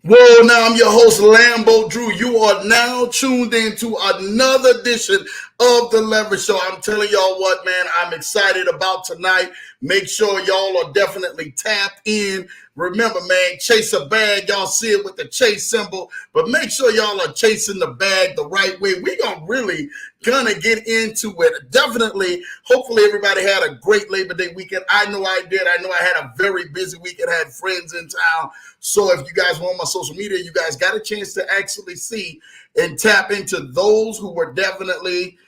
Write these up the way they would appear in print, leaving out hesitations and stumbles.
Well, now I'm your host, Lambo Drew. You are now tuned into another edition of the Leverage Show. I'm telling y'all what, man, I'm excited about tonight. Make sure y'all are definitely tapped in. Remember, man, chase a bag. Y'all see it with the chase symbol, but make sure y'all are chasing the bag the right way. We're gonna get into it. Definitely, hopefully everybody had a great Labor Day weekend. I know I did. I know I had a very busy weekend. I had friends in town. So if you guys were on my social media, you guys got a chance to actually see and tap into those who were definitely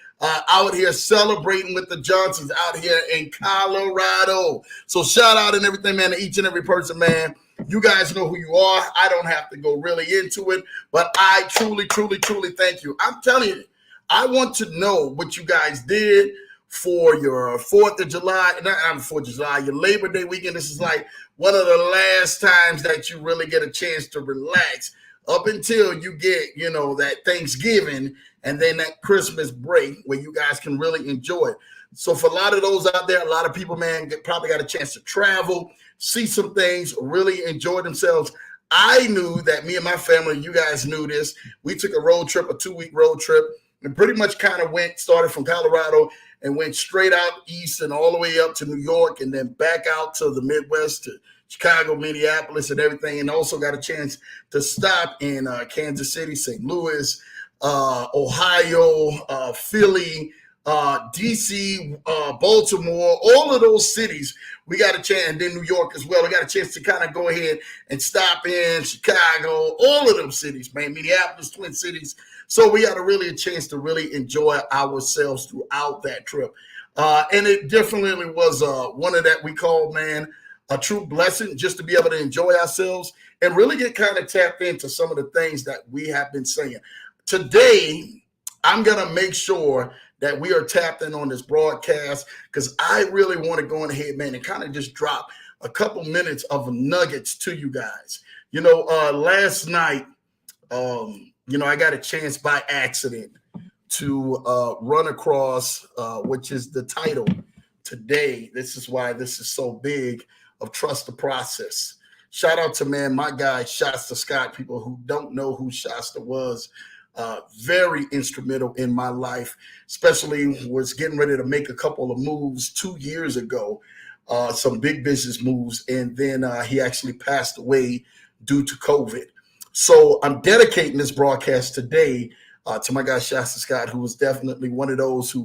out here celebrating with the Johnsons out here in Colorado. So shout out and everything, man, to each and every person, man. You guys know who you are. I don't have to go really into it, but I truly, truly, truly thank you. I'm telling you, I want to know what you guys did for your 4th of July, not 4th of July, your Labor Day weekend. This is like one of the last times that you really get a chance to relax up until you get, that Thanksgiving and then that Christmas break where you guys can really enjoy it. So for a lot of those out there, a lot of people, man, probably got a chance to travel, see some things, really enjoy themselves. I knew that me and my family, you guys knew this, we took a road trip, a 2-week road trip, and pretty much kind of started from Colorado and went straight out east and all the way up to New York and then back out to the Midwest to Chicago, Minneapolis, and everything. And also got a chance to stop in Kansas City, St. Louis, Ohio, Philly, DC, Baltimore, all of those cities. We got a chance, and then New York as well. We got a chance to kind of go ahead and stop in Chicago, all of them cities, man, Minneapolis, Twin Cities. So we got a chance to really enjoy ourselves throughout that trip. And it definitely was one of that we call, man, a true blessing just to be able to enjoy ourselves and really get kind of tapped into some of the things that we have been saying. Today, I'm going to make sure that we are tapped in on this broadcast because I really want to go ahead, man, and kind of just drop a couple minutes of nuggets to you guys. Last night, I got a chance by accident to run across, which is the title today. This is why this is so big, of Trust the Process. Shout out to, man, my guy, Shasta Scott. People who don't know who Shasta was, very instrumental in my life, especially was getting ready to make a couple of moves 2 years ago, some big business moves, and then he actually passed away due to COVID. So I'm dedicating this broadcast today to my guy, Shasta Scott, who was definitely one of those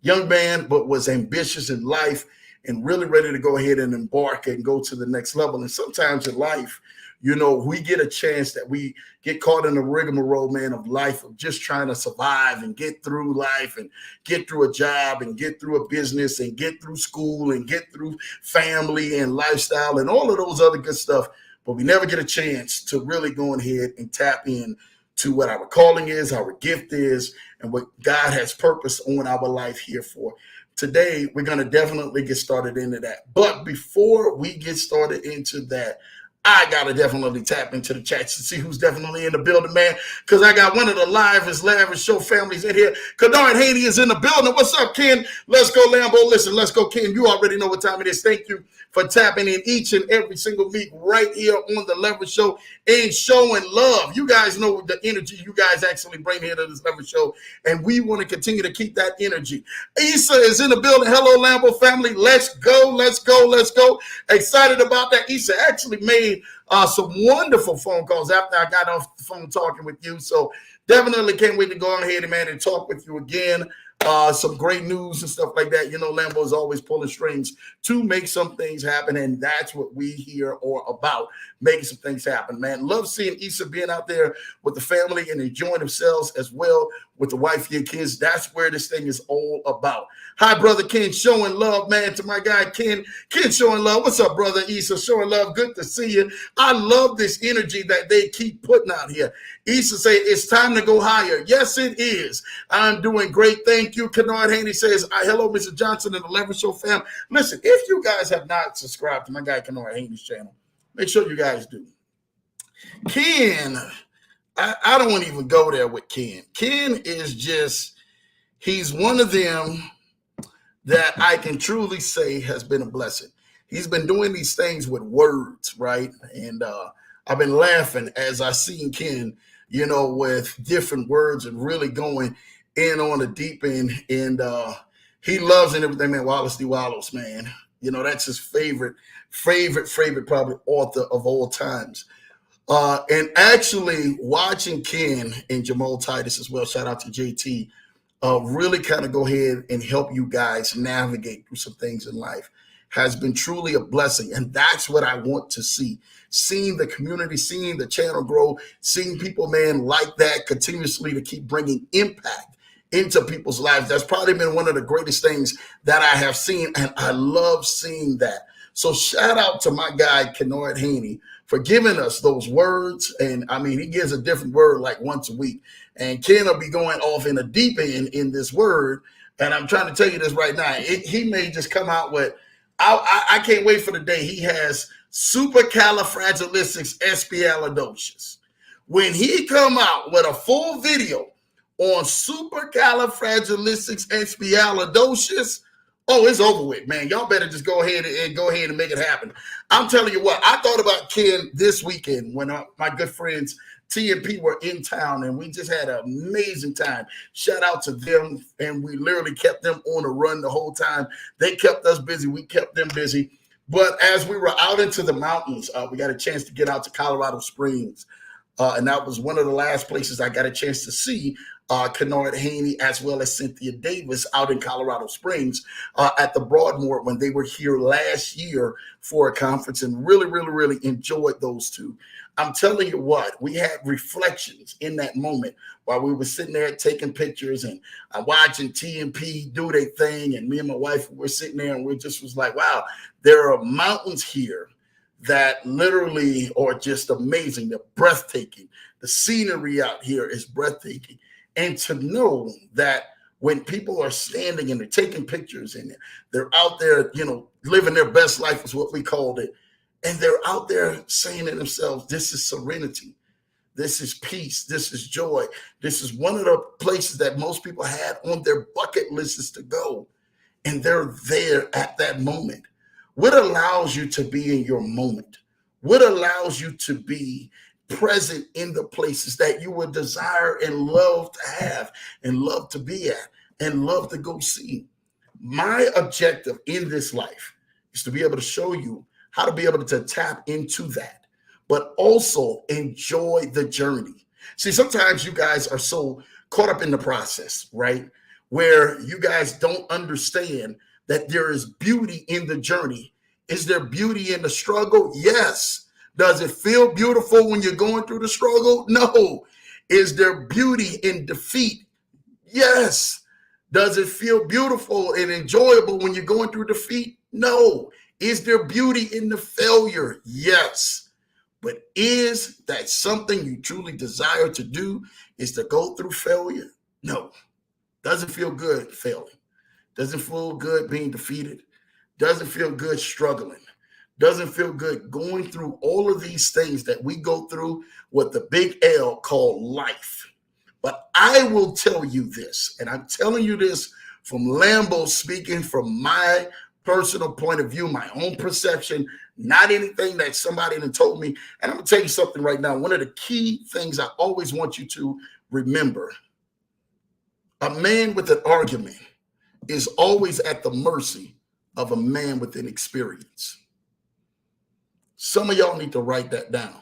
young man, but was ambitious in life and really ready to go ahead and embark and go to the next level. And sometimes in life, we get a chance that we get caught in the rigmarole, man, of life, of just trying to survive and get through life and get through a job and get through a business and get through school and get through family and lifestyle and all of those other good stuff. But we never get a chance to really go ahead and tap in to what our calling is, our gift is, and what God has purpose on our life here for. Today, we're going to definitely get started into that. But before we get started into that, I got to definitely tap into the chat to see who's definitely in the building, man, because I got one of the livest Lavish Show families in here. Kadar and Haney is in the building. What's up, Ken? Let's go, Lambo. Listen, let's go, Ken. You already know what time it is. Thank you for tapping in each and every single week right here on the Leverage Show and showing love. You guys know the energy you guys actually bring here to this Leverage Show, and we want to continue to keep that energy. Issa is in the building. Hello, Lambo family. Let's go, let's go, let's go. Excited about that. Issa actually made some wonderful phone calls after I got off the phone talking with you. So definitely can't wait to go on ahead, man, and talk with you again. Some great news and stuff like that. Lambo is always pulling strings to make some things happen, and that's what we here are about, making some things happen, man. Love seeing Issa being out there with the family and enjoying themselves as well with the wife and kids. That's where this thing is all about. Hi, brother Ken, showing love, man, to my guy Ken. Ken showing love. What's up, brother Issa? Showing love. Good to see you. I love this energy that they keep putting out here. Issa say it's time to go higher. Yes, it is. I'm doing great. Thank you. Kennard Haney says, hello, Mr. Johnson and the Leverage Show fam. Listen, if you guys have not subscribed to my guy Kennard Haney's channel, make sure you guys do. Ken, I don't want to even go there with Ken. Ken is he's one of them that I can truly say has been a blessing. He's been doing these things with words, right? And I've been laughing as I seen Ken, with different words and really going in on the deep end. And he loves and everything, man. Wallace D. Wallace, man. That's his favorite, probably author of all times. And actually watching Ken and Jamal Titus as well, shout out to JT, really kind of go ahead and help you guys navigate through some things in life has been truly a blessing. And that's what I want to see. Seeing the community, seeing the channel grow, seeing people, man, like that continuously to keep bringing impact into people's lives. That's probably been one of the greatest things that I have seen. And I love seeing that. So shout out to my guy, Kennard Haney, for giving us those words. And I mean, he gives a different word like once a week. And Ken will be going off in a deep end in this word. And I'm trying to tell you this right now. He may just come out with, I can't wait for the day he has supercalifragilisticexpialidocious. When he come out with a full video on supercalifragilisticexpialidocious, oh, it's over with, man. Y'all better just go ahead and make it happen. I'm telling you what, I thought about Ken this weekend when my good friends T and P were in town, and we just had an amazing time. Shout out to them, and we literally kept them on the run the whole time. They kept us busy. We kept them busy. But as we were out into the mountains, we got a chance to get out to Colorado Springs, and that was one of the last places I got a chance to see Kennard Haney as well as Cynthia Davis out in Colorado Springs at the Broadmoor when they were here last year for a conference, and really enjoyed those two. I'm telling you what, we had reflections in that moment while we were sitting there taking pictures and watching T and P do their thing, and me and my wife were sitting there and we just was like, wow, there are mountains here that literally are just amazing. They're breathtaking. The scenery out here is breathtaking. And to know that when people are standing and they're taking pictures and they're out there, living their best life is what we called it. And they're out there saying to themselves, this is serenity. This is peace. This is joy. This is one of the places that most people had on their bucket lists to go. And they're there at that moment. What allows you to be in your moment? What allows you to be present in the places that you would desire and love to have and love to be at and love to go see? My objective in this life is to be able to show you how to be able to tap into that, but also enjoy the journey. See, sometimes you guys are so caught up in the process, right? Where you guys don't understand that there is beauty in the journey. Is there beauty in the struggle? Yes. Does it feel beautiful when you're going through the struggle? No. Is there beauty in defeat? Yes. Does it feel beautiful and enjoyable when you're going through defeat? No. Is there beauty in the failure? Yes. But is that something you truly desire to do, is to go through failure? No. Doesn't feel good failing. Doesn't feel good being defeated. Doesn't feel good struggling. Doesn't feel good going through all of these things that we go through with the big L called life. But I will tell you this, and I'm telling you this from Lambo, speaking from my personal point of view, my own perception, not anything that somebody had told me. And I'm going to tell you something right now. One of the key things I always want you to remember, a man with an argument is always at the mercy of a man with an experience. Some of y'all need to write that down.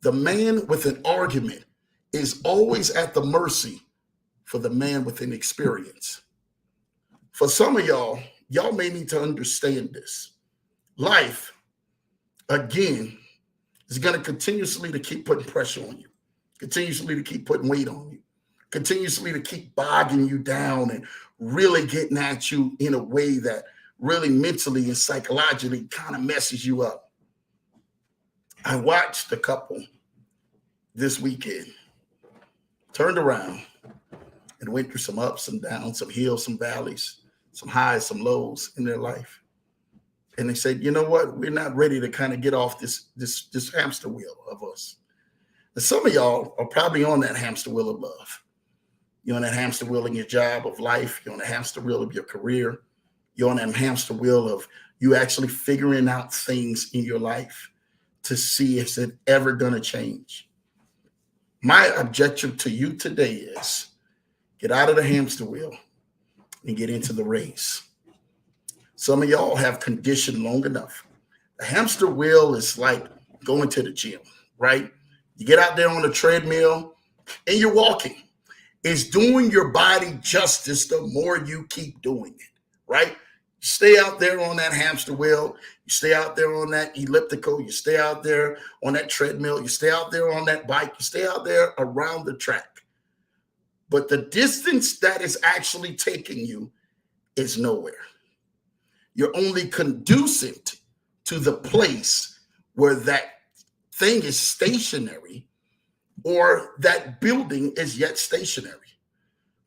The man with an argument is always at the mercy for the man with an experience. For some of y'all may need to understand this. Life, again, is going to continuously to keep putting pressure on you, continuously to keep putting weight on you, continuously to keep bogging you down and really getting at you in a way that really mentally and psychologically kind of messes you up. I watched a couple this weekend, turned around and went through some ups and downs, some hills, some valleys, some highs, some lows in their life. And they said, you know what? We're not ready to kind of get off this hamster wheel of us. And some of y'all are probably on that hamster wheel of love. You're on that hamster wheel in your job of life. You're on the hamster wheel of your career. You're on that hamster wheel of you actually figuring out things in your life. to see if it's ever going to change. My objective to you today is get out of the hamster wheel and get into the race. Some of y'all have conditioned long enough. The hamster wheel is like going to the gym, right? You get out there on the treadmill and you're walking. It's doing your body justice the more you keep doing it, right? You stay out there on that hamster wheel. You stay out there on that elliptical. You stay out there on that treadmill. You stay out there on that bike. You stay out there around the track. But the distance that is actually taking you is nowhere. You're only conducive to the place where that thing is stationary or that building is yet stationary.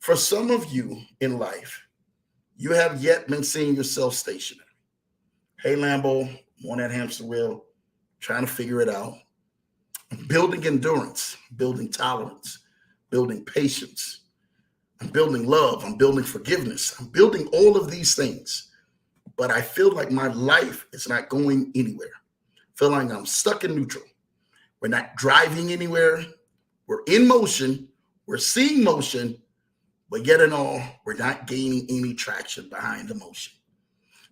For some of you in life, you have yet been seeing yourself stationary. Hey, Lambo, I'm on that hamster wheel, trying to figure it out. I'm building endurance, building tolerance, building patience. I'm building love. I'm building forgiveness. I'm building all of these things. But I feel like my life is not going anywhere. I feel like I'm stuck in neutral. We're not driving anywhere. We're in motion. We're seeing motion. But yet in all, we're not gaining any traction behind the motion.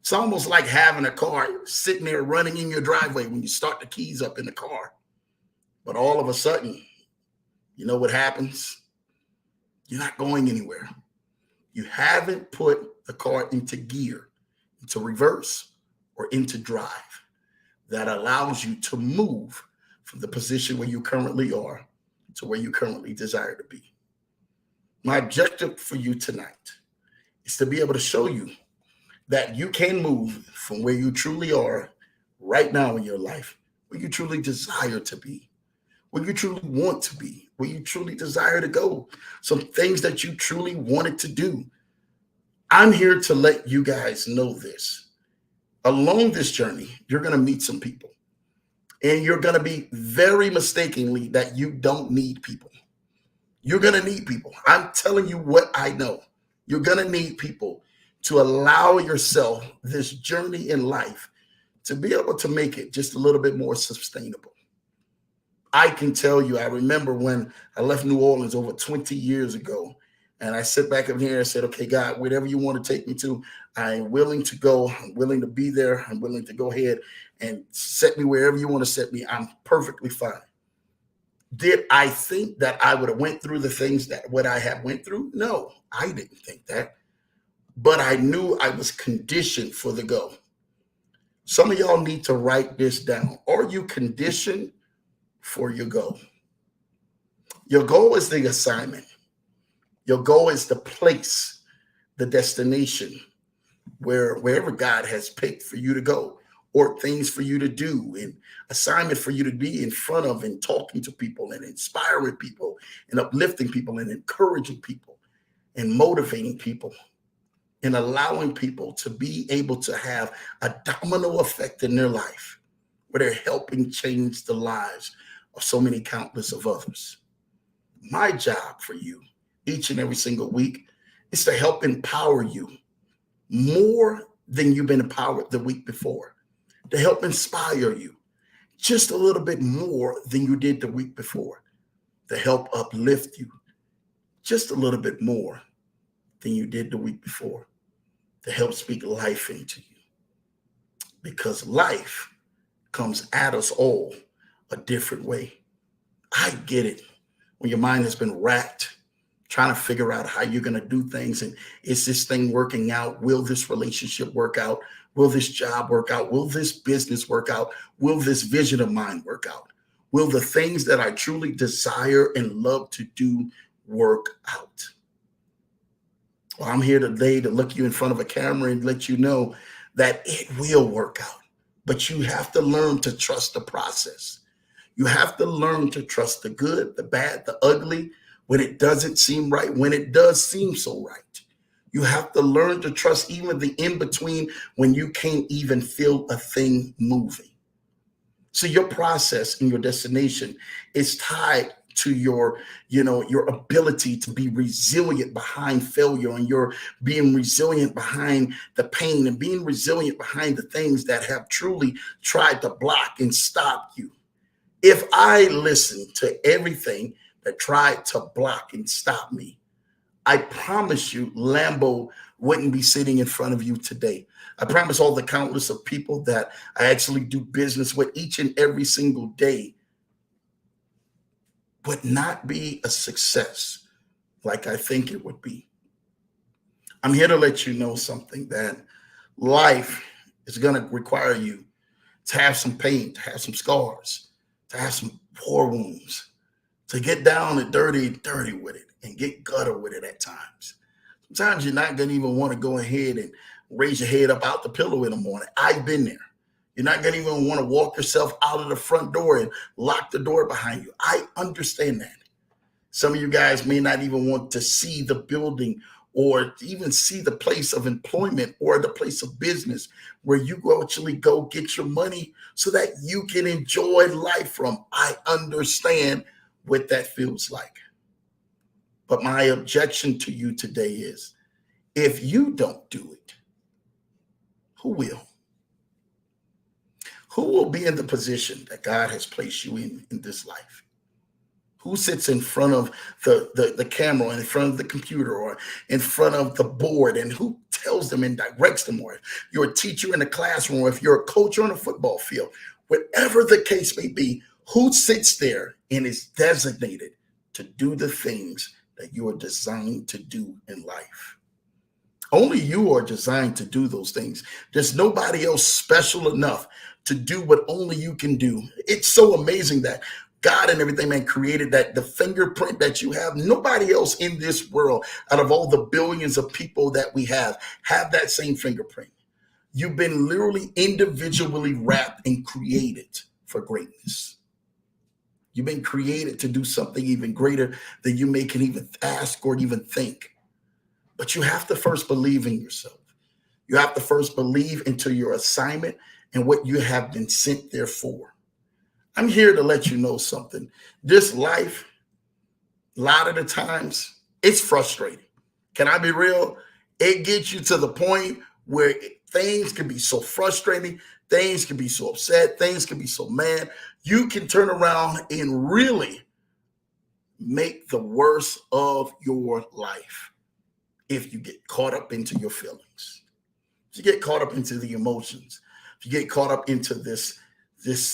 It's almost like having a car sitting there running in your driveway when you start the keys up in the car. But all of a sudden, you know what happens? You're not going anywhere. You haven't put the car into gear, into reverse, or into drive that allows you to move from the position where you currently are to where you currently desire to be. My objective for you tonight is to be able to show you that you can move from where you truly are right now in your life, where you truly desire to be, where you truly want to be, where you truly desire to go, some things that you truly wanted to do. I'm here to let you guys know this. Along this journey, you're going to meet some people, and you're going to be very mistakenly that you don't need people. You're going to need people. I'm telling you what I know. You're going to need people to allow yourself this journey in life to be able to make it just a little bit more sustainable. I can tell you, I remember when I left New Orleans over 20 years ago, and I sit back up here and said, okay, God, whatever you want to take me to, I'm willing to go. I'm willing to be there. I'm willing to go ahead and set me wherever you want to set me. I'm perfectly fine. Did I think that I would have went through the things that what I have went through? No, I didn't think that. But I knew I was conditioned for the go. Some of y'all need to write this down. Are you conditioned for your goal? Your goal is the assignment. Your goal is the place, the destination, wherever God has picked for you to go, or things for you to do, and assignment for you to be in front of and talking to people and inspiring people and uplifting people and encouraging people and motivating people and allowing people to be able to have a domino effect in their life where they're helping change the lives of so many countless of others. My job for you each and every single week is to help empower you more than you've been empowered the week before, to help inspire you just a little bit more than you did the week before, to help uplift you just a little bit more than you did the week before, to help speak life into you. Because life comes at us all a different way. I get it. When your mind has been racked, trying to figure out how you're going to do things, and is this thing working out? Will this relationship work out? Will this job work out? Will this business work out? Will this vision of mine work out? Will the things that I truly desire and love to do work out? Well, I'm here today to look you in front of a camera and let you know that it will work out. But you have to learn to trust the process. You have to learn to trust the good, the bad, the ugly, when it doesn't seem right, when it does seem so right. You have to learn to trust even the in-between when you can't even feel a thing moving. So your process and your destination is tied to your ability to be resilient behind failure, and you're being resilient behind the pain and being resilient behind the things that have truly tried to block and stop you If I listened to everything that tried to block and stop me, I promise you, Lambo wouldn't be sitting in front of you today. I promise all the countless of people that I actually do business with each and every single day would not be a success like I think it would be. I'm here to let you know something, that life is going to require you to have some pain, to have some scars, to have some war wounds, to get down and dirty with it and get gutter with it at times. Sometimes you're not going to even want to go ahead and raise your head up out the pillow in the morning. I've been there. You're not going to even want to walk yourself out of the front door and lock the door behind you. I understand that. Some of you guys may not even want to see the building or even see the place of employment or the place of business where you go actually go get your money so that you can enjoy life from. I understand what that feels like. But my objection to you today is, if you don't do it, who will? Who will be in the position that God has placed you in this life? Who sits in front of the camera, in front of the computer, or in front of the board, and who tells them and directs them? Or if you're a teacher in the classroom, or if you're a coach on a football field, whatever the case may be, who sits there and is designated to do the things that you are designed to do in life? Only you are designed to do those things. There's nobody else special enough to do what only you can do. It's so amazing that God and everything, man, created that the fingerprint that you have. Nobody else in this world, out of all the billions of people that we have that same fingerprint. You've been literally individually wrapped and created for greatness. You've been created to do something even greater than you may can even ask or even think. But you have to first believe in yourself. You have to first believe into your assignment and what you have been sent there for. I'm here to let you know something. This life, a lot of the times, it's frustrating. Can I be real? It gets you to the point where things can be so frustrating, things can be so upset, things can be so mad. You can turn around and really make the worst of your life if you get caught up into your feelings, if you get caught up into the emotions, if you get caught up into this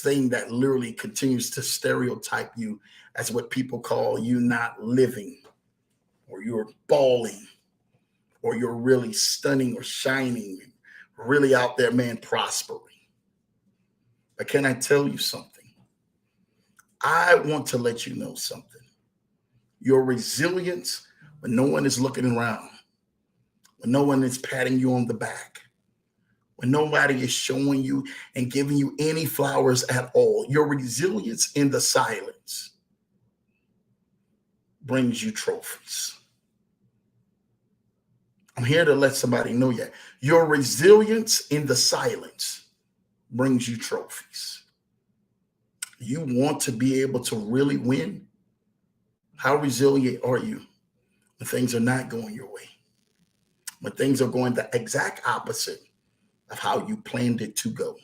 thing that literally continues to stereotype you as what people call you not living, or you're balling, or you're really stunning or shining, really out there, man, prospering. But can I tell you something? I want to let you know something. Your resilience, when no one is looking around, when no one is patting you on the back, when nobody is showing you and giving you any flowers at all, your resilience in the silence brings you trophies. I'm here to let somebody know that your resilience in the silence brings you trophies. You want to be able to really win? How resilient are you when things are not going your way? When things are going the exact opposite of how you planned it to go?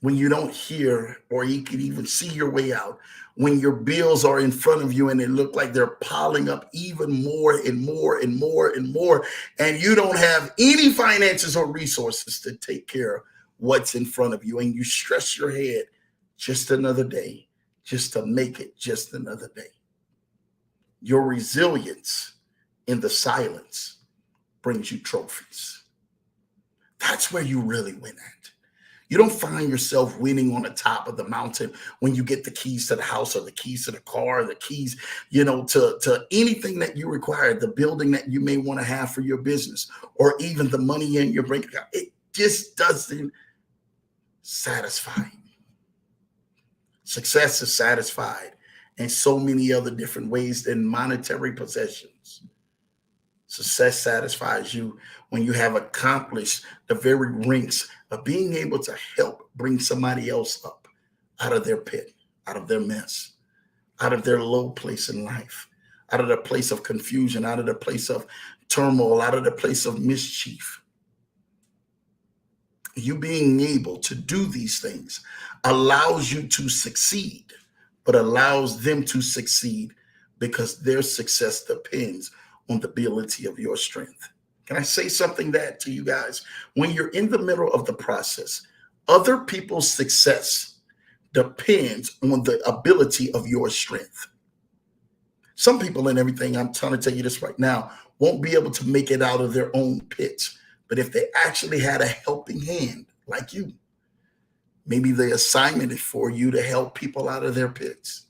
When you don't hear or you can even see your way out, when your bills are in front of you and it look like they're piling up even more and more and more and more, and you don't have any finances or resources to take care of what's in front of you, and you stress your head, just another day, just to make it just another day. Your resilience in the silence brings you trophies. That's where you really win at. You don't find yourself winning on the top of the mountain when you get the keys to the house, or the keys to the car, or the keys, to anything that you require, the building that you may want to have for your business, or even the money in your bank account. It just doesn't satisfy you. Success is satisfied in so many other different ways than monetary possessions. Success satisfies you when you have accomplished the very ranks of being able to help bring somebody else up out of their pit, out of their mess, out of their low place in life, out of the place of confusion, out of the place of turmoil, out of the place of mischief. You being able to do these things allows you to succeed, but allows them to succeed because their success depends on the ability of your strength. Can I say something that to you guys? When you're in the middle of the process, other people's success depends on the ability of your strength. Some people and everything, I'm trying to tell you this right now, won't be able to make it out of their own pits. But if they actually had a helping hand like you, maybe the assignment is for you to help people out of their pits.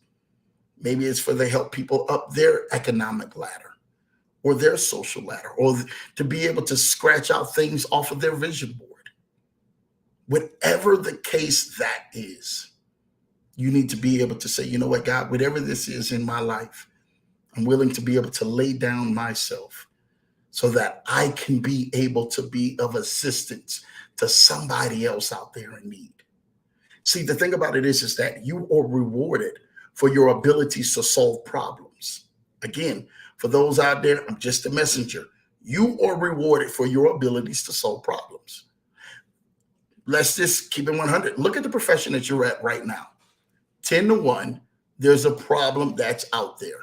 Maybe it's for to help people up their economic ladder or their social ladder, or to be able to scratch out things off of their vision board. Whatever the case that is, you need to be able to say, you know what, God, whatever this is in my life, I'm willing to be able to lay down myself so that I can be able to be of assistance to somebody else out there in need. See, the thing about it is that you are rewarded for your abilities to solve problems. Again, for those out there, I'm just a messenger. You are rewarded for your abilities to solve problems. Let's just keep it 100. Look at the profession that you're at right now. 10 to 1, there's a problem that's out there.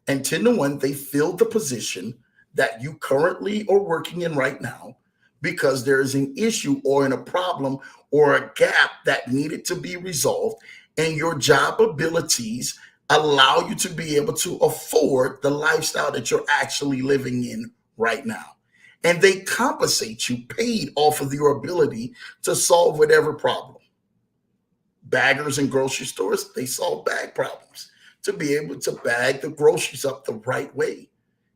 And 10 to 1, they fill the position that you currently are working in right now because there is an issue or a problem or a gap that needed to be resolved, and your job abilities allow you to be able to afford the lifestyle that you're actually living in right now. And they compensate you paid off of your ability to solve whatever problem. Baggers in grocery stores, they solve bag problems to be able to bag the groceries up the right way.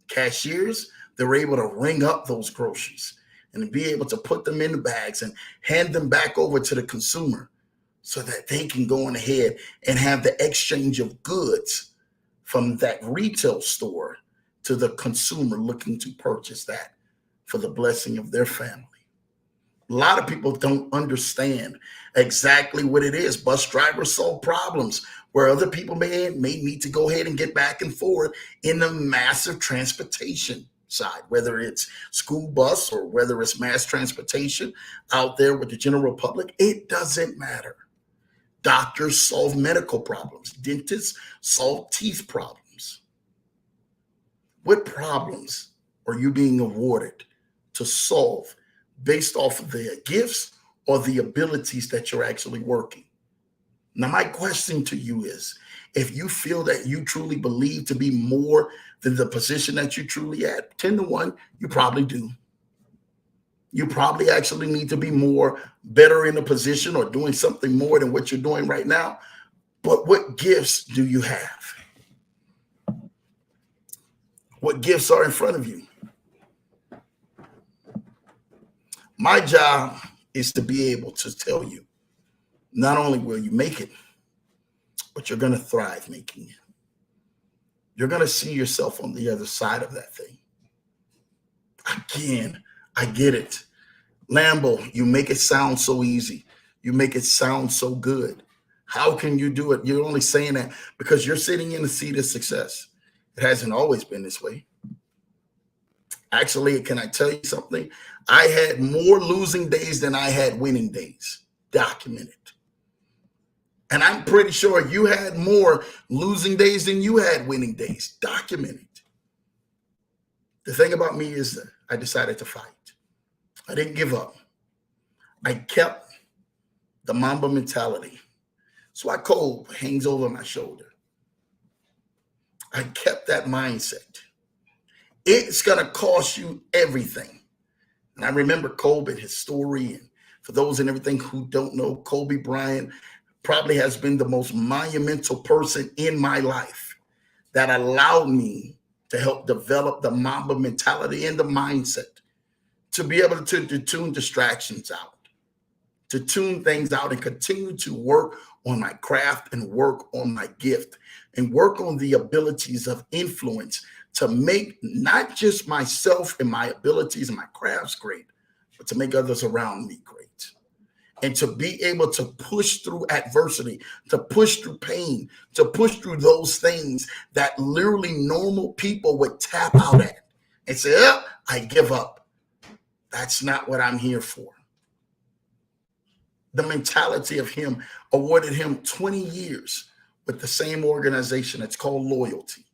Cashiers, they're able to ring up those groceries and be able to put them in the bags and hand them back over to the consumer so that they can go on ahead and have the exchange of goods from that retail store to the consumer looking to purchase that for the blessing of their family. A lot of people don't understand exactly what it is. Bus drivers solve problems where other people may need to go ahead and get back and forth in the massive transportation side, whether it's school bus or whether it's mass transportation out there with the general public. It doesn't matter. Doctors solve medical problems. Dentists solve teeth problems. What problems are you being awarded to solve based off of the gifts or the abilities that you're actually working? Now, my question to you is, if you feel that you truly believe to be more than the position that you truly at, 10 to 1, you probably do. You probably actually need to be more better in a position or doing something more than what you're doing right now. But what gifts do you have? What gifts are in front of you? My job is to be able to tell you, not only will you make it, but you're going to thrive making it. You're going to see yourself on the other side of that thing. Again, I get it. Lambo, you make it sound so easy. You make it sound so good. How can you do it? You're only saying that because you're sitting in the seat of success. It hasn't always been this way. Actually, can I tell you something? I had more losing days than I had winning days. Documented. And I'm pretty sure you had more losing days than you had winning days. Documented. The thing about me is that I decided to fight. I didn't give up. I kept the Mamba mentality. So I cold hangs over my shoulder. I kept that mindset. It's going to cost you everything. And I remember Kobe, his story. And for those and everything who don't know, Kobe Bryant probably has been the most monumental person in my life that allowed me to help develop the Mamba mentality and the mindset to be able to tune distractions out, to tune things out and continue to work on my craft and work on my gift and work on the abilities of influence to make not just myself and my abilities and my crafts great, but to make others around me great. And to be able to push through adversity, to push through pain, to push through those things that literally normal people would tap out at and say, oh, I give up. That's not what I'm here for. the mentality of him awarded him 20 years with the same organization. It's called loyalty.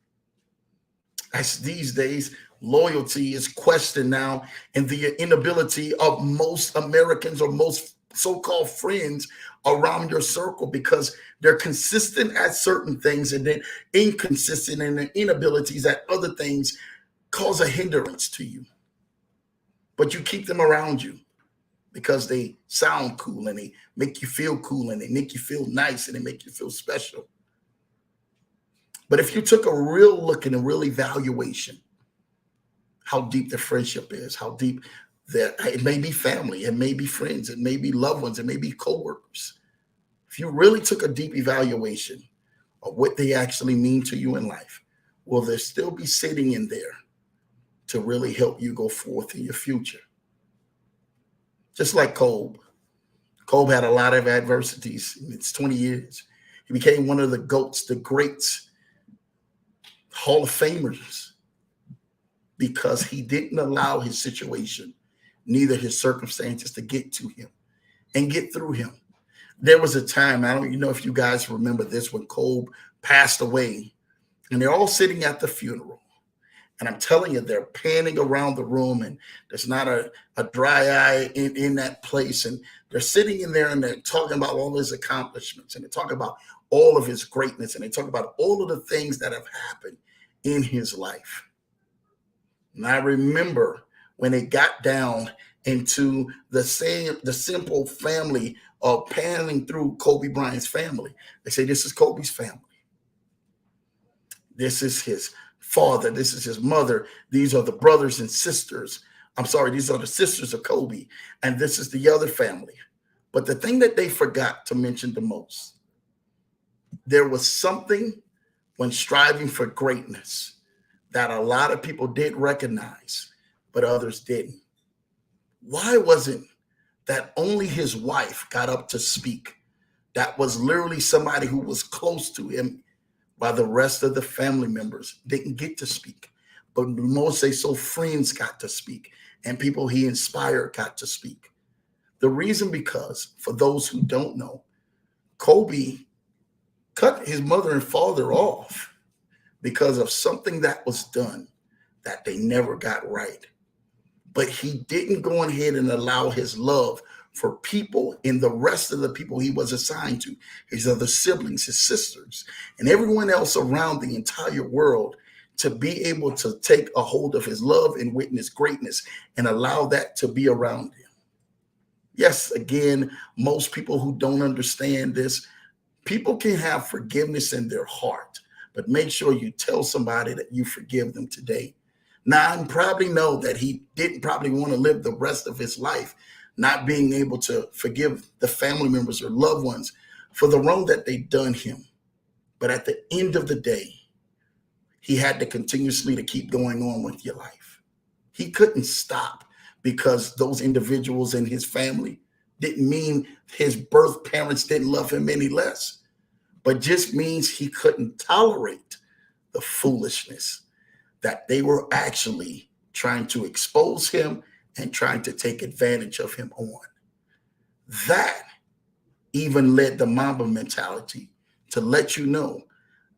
As these days, loyalty is questioned now, and the inability of most Americans or most so-called friends around your circle, because they're consistent at certain things and then inconsistent in their inabilities at other things, cause a hindrance to you. But you keep them around you because they sound cool and they make you feel cool and they make you feel nice and they make you feel special. But if you took a real look and a real evaluation, how deep the friendship is, how deep that it may be family, it may be friends, it may be loved ones, it may be coworkers. If you really took a deep evaluation of what they actually mean to you in life, will they still be sitting in there to really help you go forth in your future? Just like Kobe. Kobe had a lot of adversities in its 20 years. He became one of the GOATs, the greats, Hall of Famers, because he didn't allow his situation, neither his circumstances, to get to him and get through him. There was a time, I don't know if you guys remember this, when Kobe passed away, and they're all sitting at the funeral. And I'm telling you, they're panning around the room, and there's not a dry eye in that place. And they're sitting in there and they're talking about all his accomplishments, and they talk about all of his greatness, and they talk about all of the things that have happened in his life. And I remember when it got down into the simple family of panning through Kobe Bryant's family. They say, this is Kobe's family. This is his father. This is his mother. These are the brothers and sisters. I'm sorry, these are the sisters of Kobe. And this is the other family. But the thing that they forgot to mention the most, there was something when striving for greatness that a lot of people did recognize, but others didn't. Why wasn't that only his wife got up to speak? That was literally somebody who was close to him, while the rest of the family members didn't get to speak. But most say so friends got to speak, and people he inspired got to speak. The reason, because for those who don't know, Kobe cut his mother and father off because of something that was done that they never got right. But he didn't go ahead and allow his love for people and the rest of the people he was assigned to, his other siblings, his sisters, and everyone else around the entire world, to be able to take a hold of his love and witness greatness and allow that to be around him. Yes, again, most people who don't understand this, people can have forgiveness in their heart, but make sure you tell somebody that you forgive them today. Now, I probably know that he didn't probably want to live the rest of his life not being able to forgive the family members or loved ones for the wrong that they've done him. But at the end of the day, he had to continuously to keep going on with your life. He couldn't stop because those individuals in his family didn't mean his birth parents didn't love him any less, but just means he couldn't tolerate the foolishness that they were actually trying to expose him and trying to take advantage of him on. That even led the Mamba mentality to let you know,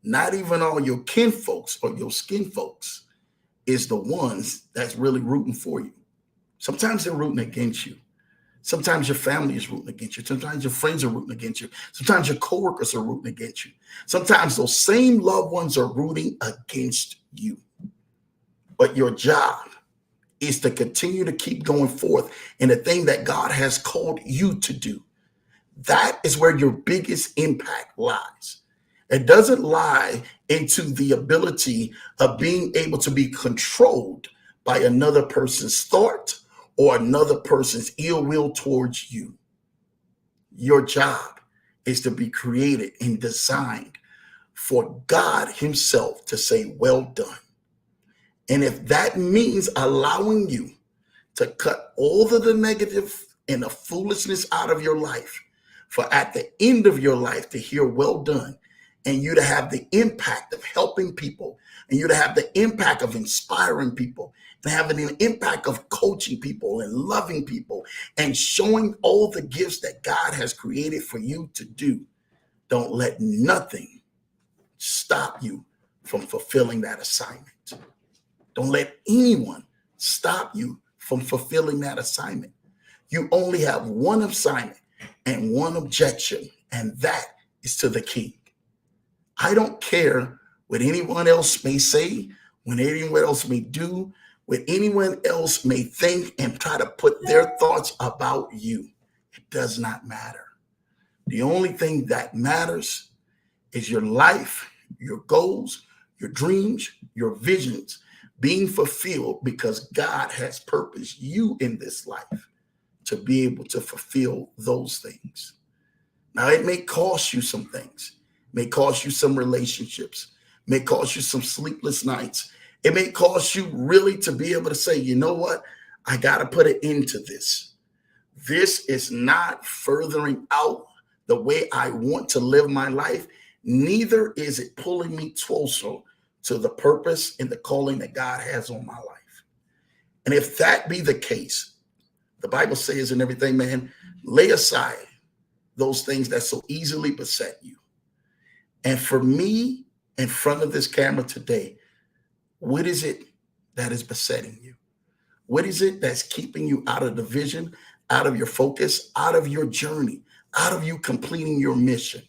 not even all your kin folks or your skin folks is the ones that's really rooting for you. Sometimes they're rooting against you. Sometimes your family is rooting against you. Sometimes your friends are rooting against you. Sometimes your coworkers are rooting against you. Sometimes those same loved ones are rooting against you. But your job is to continue to keep going forth in the thing that God has called you to do. That is where your biggest impact lies. It doesn't lie into the ability of being able to be controlled by another person's thought or another person's ill will towards you. Your job is to be created and designed for God himself to say, well done. And if that means allowing you to cut all of the negative and the foolishness out of your life, for at the end of your life to hear well done, and you to have the impact of helping people, and you to have the impact of inspiring people, and having an impact of coaching people and loving people and showing all the gifts that God has created for you to do, don't let nothing stop you from fulfilling that assignment. Don't let anyone stop you from fulfilling that assignment. You only have one assignment and one objection, and that is to the King. I don't care what anyone else may say, what anyone else may do, what anyone else may think and try to put their thoughts about you. It does not matter. The only thing that matters is your life, your goals, your dreams, your visions being fulfilled, because God has purposed you in this life to be able to fulfill those things. Now, it may cost you some things, it may cost you some relationships, it may cost you some sleepless nights. It may cost you really to be able to say, you know what? I got to put an end to this. This is not furthering out the way I want to live my life. Neither is it pulling me closer to the purpose and the calling that God has on my life. And if that be the case, the Bible says in everything, man, lay aside those things that so easily beset you. And for me, in front of this camera today, what is it that is besetting you? What is it that's keeping you out of the vision, out of your focus, out of your journey, out of you completing your mission?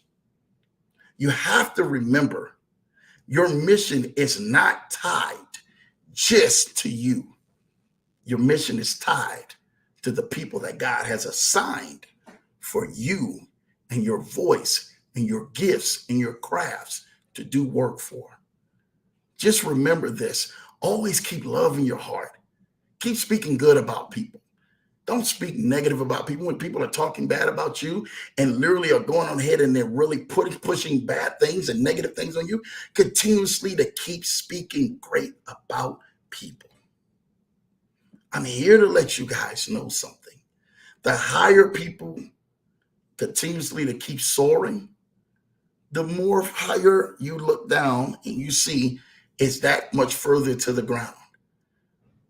You have to remember, your mission is not tied just to you. Your mission is tied to the people that God has assigned for you and your voice and your gifts and your crafts to do work for. Just remember this. Always keep love in your heart. Keep speaking good about people. Don't speak negative about people when people are talking bad about you and literally are going on ahead and they're really pushing bad things and negative things on you. Continuously to keep speaking great about people. I'm here to let you guys know something. The higher people continuously to keep soaring, the more higher you look down and you see it's that much further to the ground.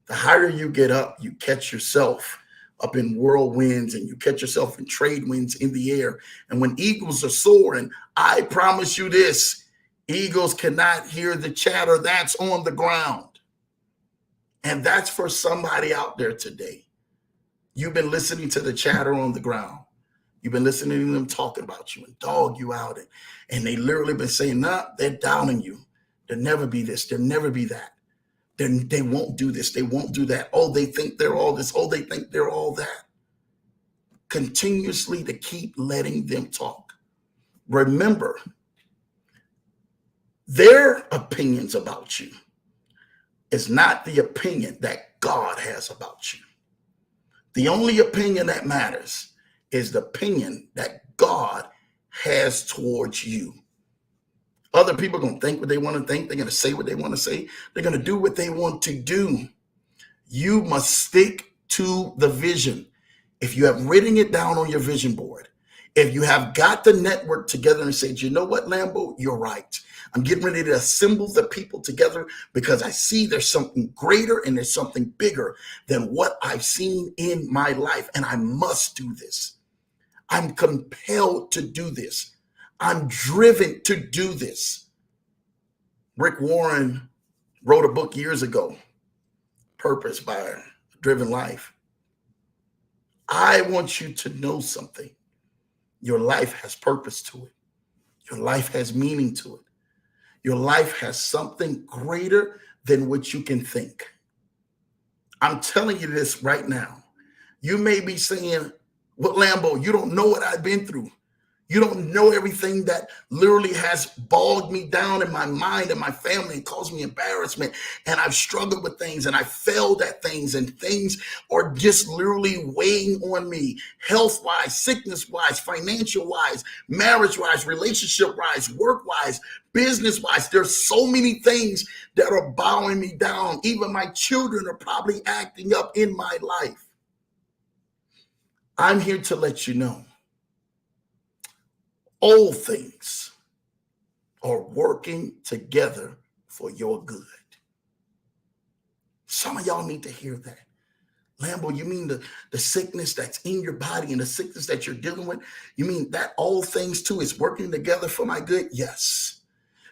The higher you get up, you catch yourself up in whirlwinds and you catch yourself in trade winds in the air. And when eagles are soaring, I promise you this, eagles cannot hear the chatter that's on the ground. And that's for somebody out there today. You've been listening to the chatter on the ground. You've been listening to them talking about you and dog you out. And they literally been saying, nah, they're downing you. There'll never be this. There'll never be that. They won't do this. They won't do that. Oh, they think they're all this. Oh, they think they're all that. Continuously to keep letting them talk. Remember, their opinions about you is not the opinion that God has about you. The only opinion that matters is the opinion that God has towards you. Other people are going to think what they want to think. They're going to say what they want to say. They're going to do what they want to do. You must stick to the vision. If you have written it down on your vision board, if you have got the network together and said, you know what, Lambo, you're right. I'm getting ready to assemble the people together because I see there's something greater and there's something bigger than what I've seen in my life. And I must do this. I'm compelled to do this. I'm driven to do this. Rick Warren wrote a book years ago, Purpose by a Driven Life. I want you to know something. Your life has purpose to it. Your life has meaning to it. Your life has something greater than what you can think. I'm telling you this right now. You may be saying, well, Lambo, you don't know what I've been through. You don't know everything that literally has bogged me down in my mind and my family and caused me embarrassment. And I've struggled with things and I failed at things and things are just literally weighing on me, health-wise, sickness-wise, financial-wise, marriage-wise, relationship-wise, work-wise, business-wise. There's so many things that are bowing me down. Even my children are probably acting up in my life. I'm here to let you know. All things are working together for your good. Some of y'all need to hear that. Lambo, you mean the sickness that's in your body and the sickness that you're dealing with? You mean that all things too is working together for my good? Yes.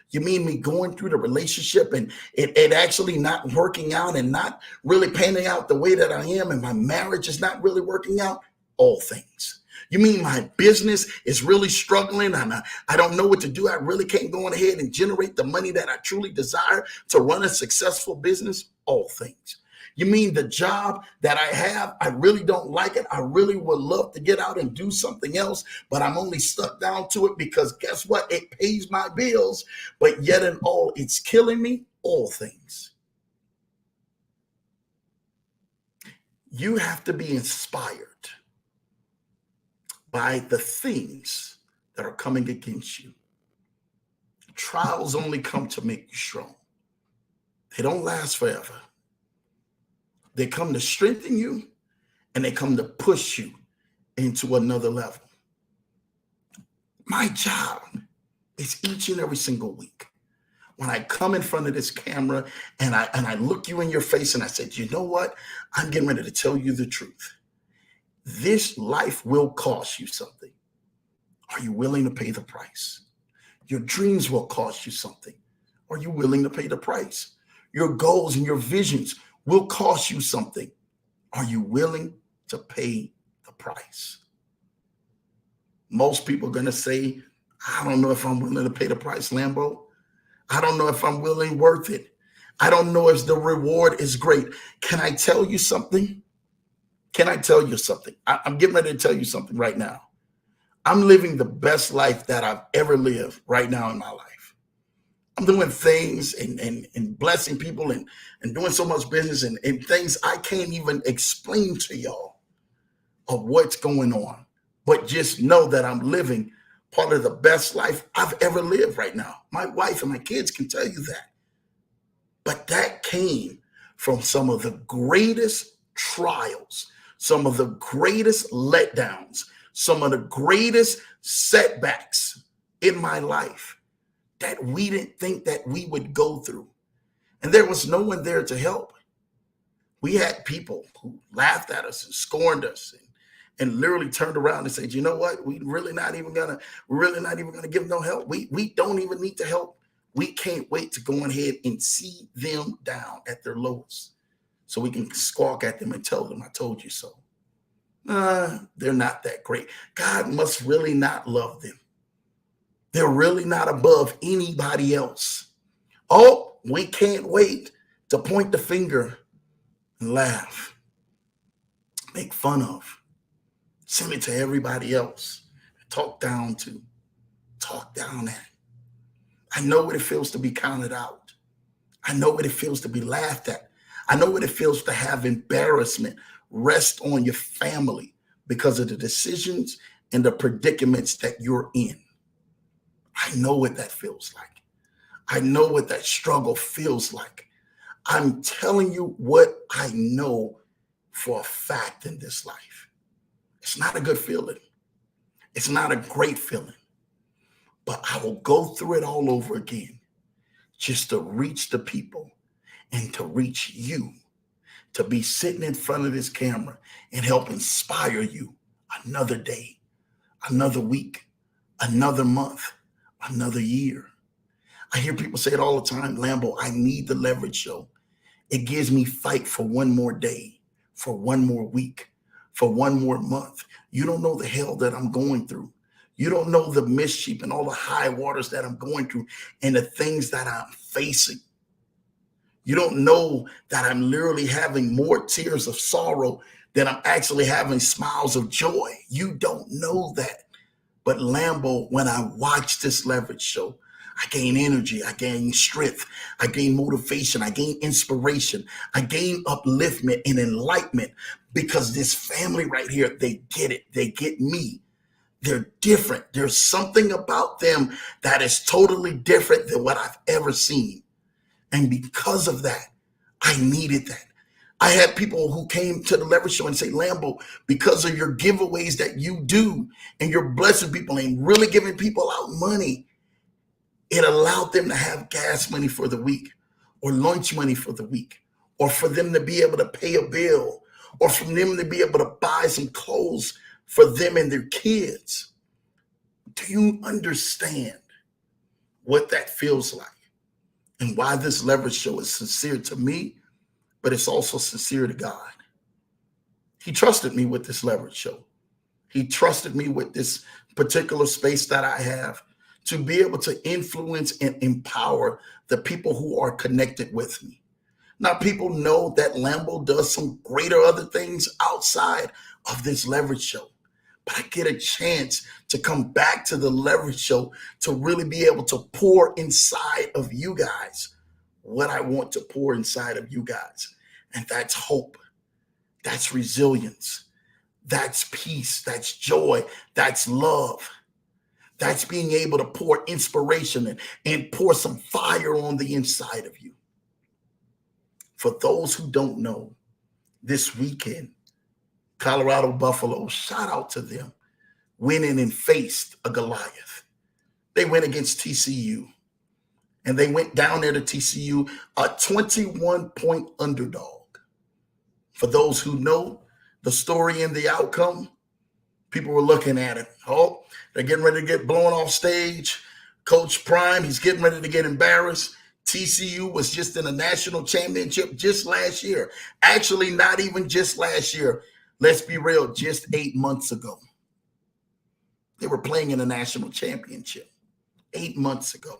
You mean me going through the relationship and it actually not working out and not really panning out the way that I am, and my marriage is not really working out? All things. You mean my business is really struggling and I don't know what to do? I really can't go on ahead and generate the money that I truly desire to run a successful business? All things. You mean the job that I have, I really don't like it. I really would love to get out and do something else, but I'm only stuck down to it because guess what? It pays my bills, but yet in all, it's killing me. All things. You have to be inspired by the things that are coming against you. Trials only come to make you strong. They don't last forever. They come to strengthen you, and they come to push you into another level. My job is each and every single week when I come in front of this camera and I look you in your face and I said, you know what? I'm getting ready to tell you the truth. This life will cost you something. Are you willing to pay the price? Your dreams will cost you something. Are you willing to pay the price? Your goals and your visions will cost you something. Are you willing to pay the price? Most people are going to say, I don't know if I'm willing to pay the price, Lambo. I don't know if I'm willing, worth it. I don't know if the reward is great. Can I tell you something? Can I tell you something? I'm getting ready to tell you something right now. I'm living the best life that I've ever lived right now in my life. I'm doing things and blessing people and doing so much business and things I can't even explain to y'all of what's going on. But just know that I'm living part of the best life I've ever lived right now. My wife and my kids can tell you that. But that came from some of the greatest trials, some of the greatest letdowns, some of the greatest setbacks in my life that we didn't think that we would go through. And there was no one there to help. We had people who laughed at us and scorned us and literally turned around and said, you know what? We're really not even gonna give no help. We don't even need to help. We can't wait to go ahead and see them down at their lowest so we can squawk at them and tell them, I told you so. They're not that great. God must really not love them. They're really not above anybody else. Oh, we can't wait to point the finger and laugh, make fun of, send it to everybody else, talk down at. I know what it feels to be counted out. I know what it feels to be laughed at. I know what it feels to have embarrassment rest on your family because of the decisions and the predicaments that you're in. I know what that feels like. I know what that struggle feels like. I'm telling you what I know for a fact in this life. It's not a good feeling. It's not a great feeling. But I will go through it all over again just to reach the people and to reach you, to be sitting in front of this camera and help inspire you another day, another week, another month, another year. I hear people say it all the time, Lambo, I need the leverage show. It gives me fight for one more day, for one more week, for one more month. You don't know the hell that I'm going through. You don't know the mischief and all the high waters that I'm going through and the things that I'm facing. You don't know that I'm literally having more tears of sorrow than I'm actually having smiles of joy. You don't know that. But Lambo, when I watch this leverage show, I gain energy, I gain strength, I gain motivation, I gain inspiration, I gain upliftment and enlightenment because this family right here, they get it. They get me. They're different. There's something about them that is totally different than what I've ever seen. And because of that, I needed that. I had people who came to the leverage show and say, Lambo, because of your giveaways that you do and you're blessing people and really giving people out money, it allowed them to have gas money for the week or lunch money for the week or for them to be able to pay a bill, or for them to be able to buy some clothes for them and their kids. Do you understand what that feels like and why this leverage show is sincere to me, but it's also sincere to God? He trusted me with this leverage show. He trusted me with this particular space that I have to be able to influence and empower the people who are connected with me. Now, people know that Lambo does some greater other things outside of this leverage show, but I get a chance to come back to the leverage show to really be able to pour inside of you guys what I want to pour inside of you guys. And that's hope. That's resilience. That's peace. That's joy. That's love. That's being able to pour inspiration and pour some fire on the inside of you. For those who don't know, this weekend, Colorado Buffalo, shout out to them, winning and faced a Goliath. They went against TCU, and they went down there to TCU, a 21-point underdog. For those who know the story and the outcome, people were looking at it. Oh, they're getting ready to get blown off stage. Coach Prime, he's getting ready to get embarrassed. TCU was just in a national championship just last year. Actually, not even just last year. Let's be real, just 8 months ago. They were playing in a national championship 8 months ago.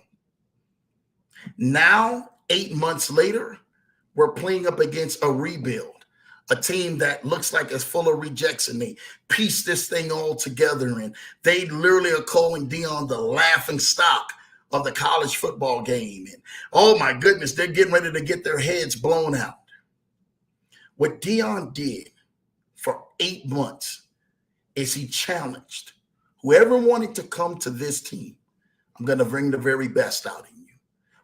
Now, 8 months later, we're playing up against a rebuild, a team that looks like it's full of rejects, and they piece this thing all together, and they literally are calling Deion the laughing stock of the college football game. And oh my goodness, they're getting ready to get their heads blown out. What Deion did for 8 months is he challenged whoever wanted to come to this team. I'm going to bring the very best out in you.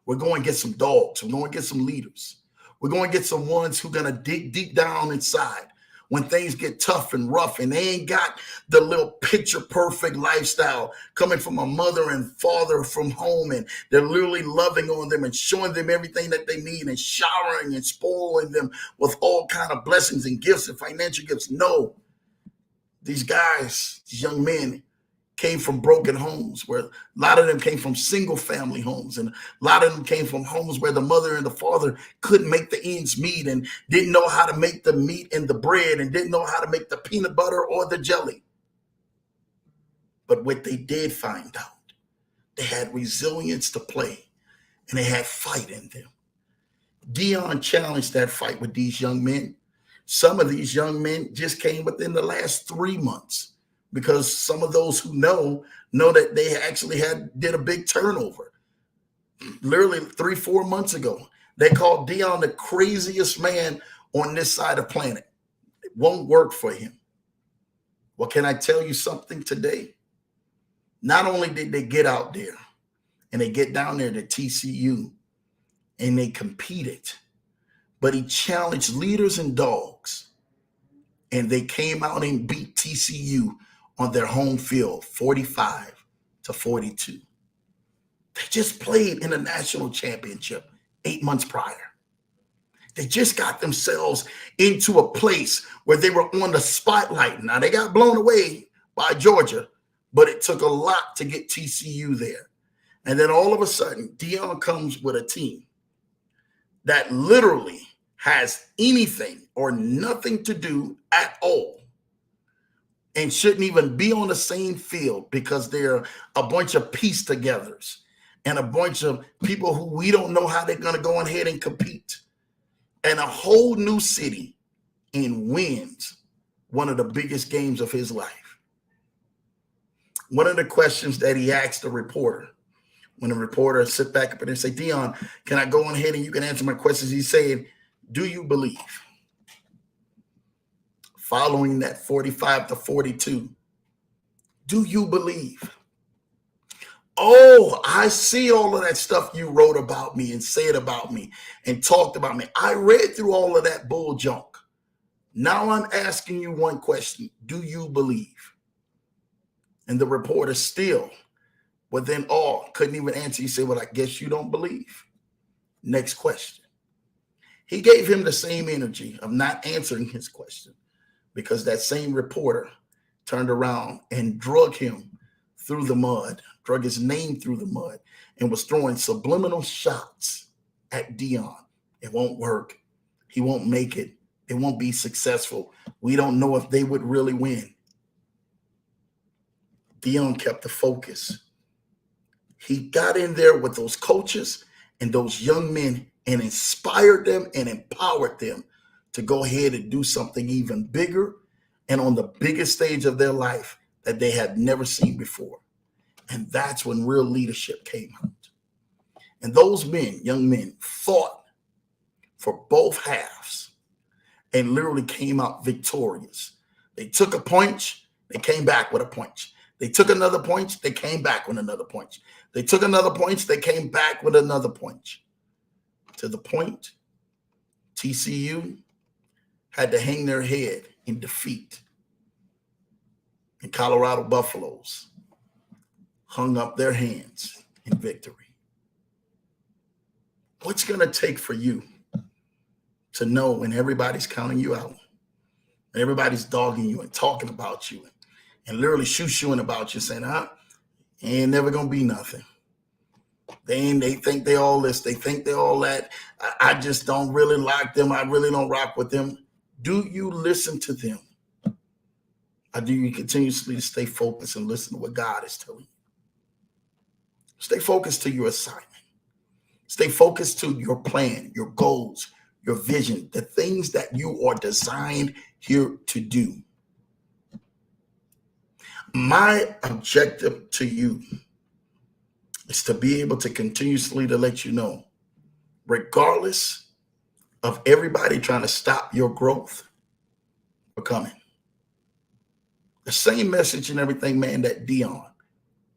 We're going to get some dogs. We're going to get some leaders. We're going to get some ones who are going to dig deep down inside when things get tough and rough, and they ain't got the little picture perfect lifestyle coming from a mother and father from home, and they're literally loving on them and showing them everything that they need and showering and spoiling them with all kind of blessings and gifts and financial gifts. No, these guys, these young men, came from broken homes, where a lot of them came from single family homes, and a lot of them came from homes where the mother and the father couldn't make the ends meet and didn't know how to make the meat and the bread and didn't know how to make the peanut butter or the jelly. But what they did find out, they had resilience to play, and they had fight in them. Deion challenged that fight with these young men. Some of these young men just came within the last 3 months, because some of those who know that they actually did a big turnover. Literally 3-4 months ago, they called Deion the craziest man on this side of the planet. It won't work for him. Well, can I tell you something today? Not only did they get out there and they get down there to TCU and they competed, but he challenged leaders and dogs, and they came out and beat TCU on their home field, 45-42. They just played in a national championship 8 months prior. They just got themselves into a place where they were on the spotlight. Now, they got blown away by Georgia, but it took a lot to get TCU there. And then all of a sudden, Deion comes with a team that literally has anything or nothing to do at all and shouldn't even be on the same field, because they're a bunch of piece togethers and a bunch of people who we don't know how they're going to go ahead and compete. And a whole new city, and wins one of the biggest games of his life. One of the questions that he asked the reporter, when the reporter sit back up and say, Deion, can I go on ahead and you can answer my questions? He said, do you believe? Following that 45-42, do you believe? Oh, I see all of that stuff you wrote about me and said about me and talked about me. I read through all of that bull junk. Now I'm asking you one question. Do you believe? And the reporter still, within awe, couldn't even answer. He said, well, I guess you don't believe. Next question. He gave him the same energy of not answering his question because that same reporter turned around and drug him through the mud, drug his name through the mud, and was throwing subliminal shots at Dion. It won't work. He won't make it. It won't be successful. We don't know if they would really win. Dion kept the focus. He got in there with those coaches and those young men and inspired them and empowered them to go ahead and do something even bigger and on the biggest stage of their life that they had never seen before. And that's when real leadership came out. And those men, young men, fought for both halves and literally came out victorious. They took a punch, they came back with a punch. They took another punch, they came back with another punch. They took another punch, they came back with another punch. To the point, TCU had to hang their head in defeat. And Colorado Buffaloes hung up their hands in victory. What's going to take for you to know when everybody's counting you out, and everybody's dogging you and talking about you and literally shoo-shooing about you, saying, ain't never going to be nothing. They think they all this. They think they all that. I just don't really like them. I really don't rock with them. Do you listen to them? Or do you continuously stay focused and listen to what God is telling you? Stay focused to your assignment. Stay focused to your plan, your goals, your vision, the things that you are designed here to do. My objective to you is to be able to continuously to let you know, regardless of everybody trying to stop your growth, we're coming. The same message and everything, man, that Dion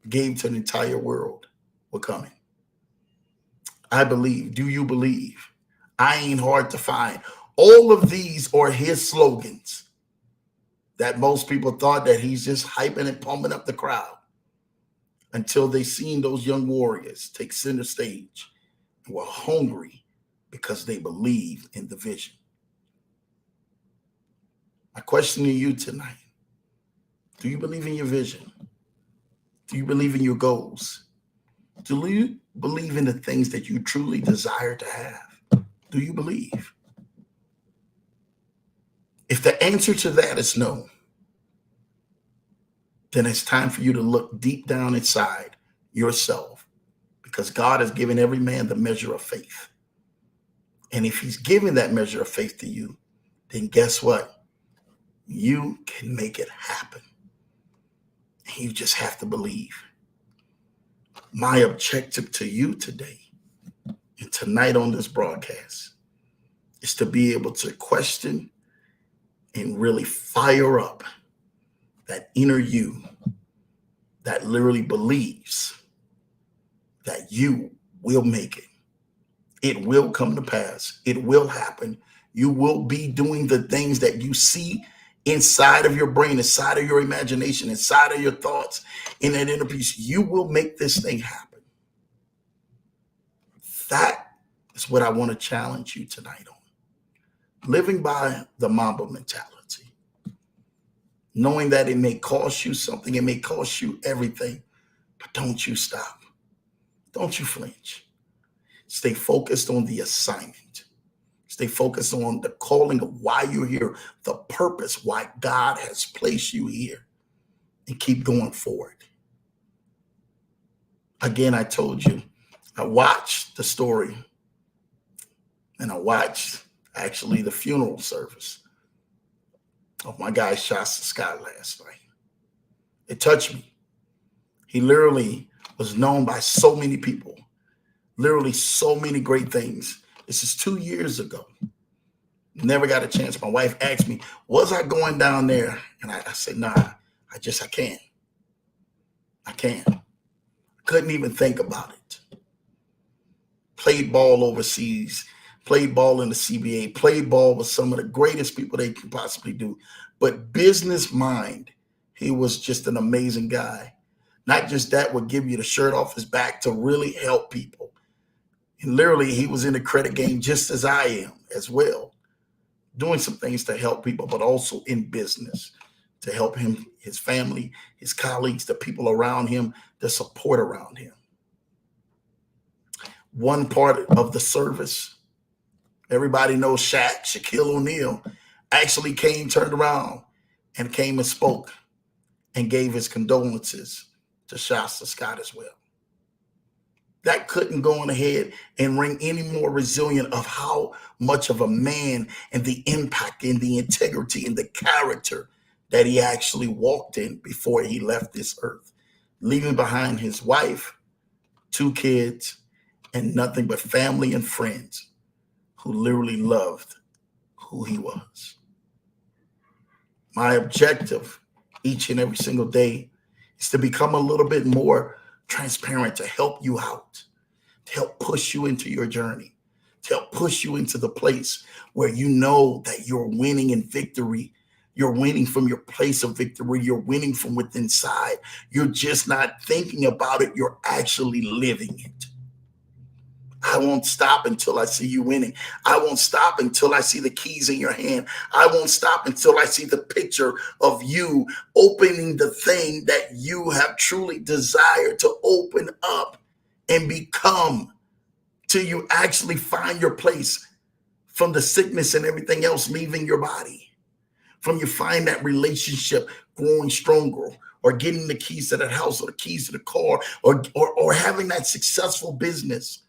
gave to the entire world, we're coming. I believe. Do you believe? I ain't hard to find. All of these are his slogans that most people thought that he's just hyping and pumping up the crowd until they seen those young warriors take center stage and were hungry because they believed in the vision. My question to you tonight, do you believe in your vision? Do you believe in your goals? Do you believe in the things that you truly desire to have? Do you believe? If the answer to that is no, then it's time for you to look deep down inside yourself, because God has given every man the measure of faith. And if he's given that measure of faith to you, then guess what? You can make it happen. And you just have to believe. My objective to you today and tonight on this broadcast is to be able to question and really fire up that inner you that literally believes that you will make it. It will come to pass. It will happen. You will be doing the things that you see inside of your brain, inside of your imagination, inside of your thoughts, in that inner peace. You will make this thing happen. That is what I want to challenge you tonight on. Living by the Mamba mentality. Knowing that it may cost you something, it may cost you everything, but don't you stop. Don't you flinch. Stay focused on the assignment. Stay focused on the calling of why you're here, the purpose, why God has placed you here, and keep going forward. Again, I told you, I watched the story, and I watched actually the funeral service of my guy Shasta Scott last night. It touched me. He literally was known by so many people, literally so many great things. This is 2 years ago. Never got a chance. My wife asked me, was I going down there? And I said, nah, I can't. I can't. Couldn't even think about it. Played ball overseas, played ball in the CBA, played ball with some of the greatest people they can possibly do. But business mind, he was just an amazing guy. Not just that, would give you the shirt off his back to really help people. And literally, he was in the credit game just as I am. as well, doing some things to help people, but also in business to help him, his family, his colleagues, the people around him, the support around him. One part of the service, everybody knows Shaquille O'Neal, actually turned around and came and spoke and gave his condolences to Shasta Scott as well. That couldn't go on ahead and ring any more resilient of how much of a man and the impact and the integrity and the character that he actually walked in before he left this earth, leaving behind his wife, 2 kids, and nothing but family and friends who literally loved who he was. My objective each and every single day is to become a little bit more transparent, to help you out, to help push you into your journey, to help push you into the place where you know that you're winning in victory. You're winning from your place of victory. You're winning from within inside. You're just not thinking about it. You're actually living it. I won't stop until I see you winning. I won't stop until I see the keys in your hand. I won't stop until I see the picture of you opening the thing that you have truly desired to open up and become, till you actually find your place from the sickness and everything else leaving your body, from you find that relationship growing stronger, or getting the keys to that house or the keys to the car, or having that successful business,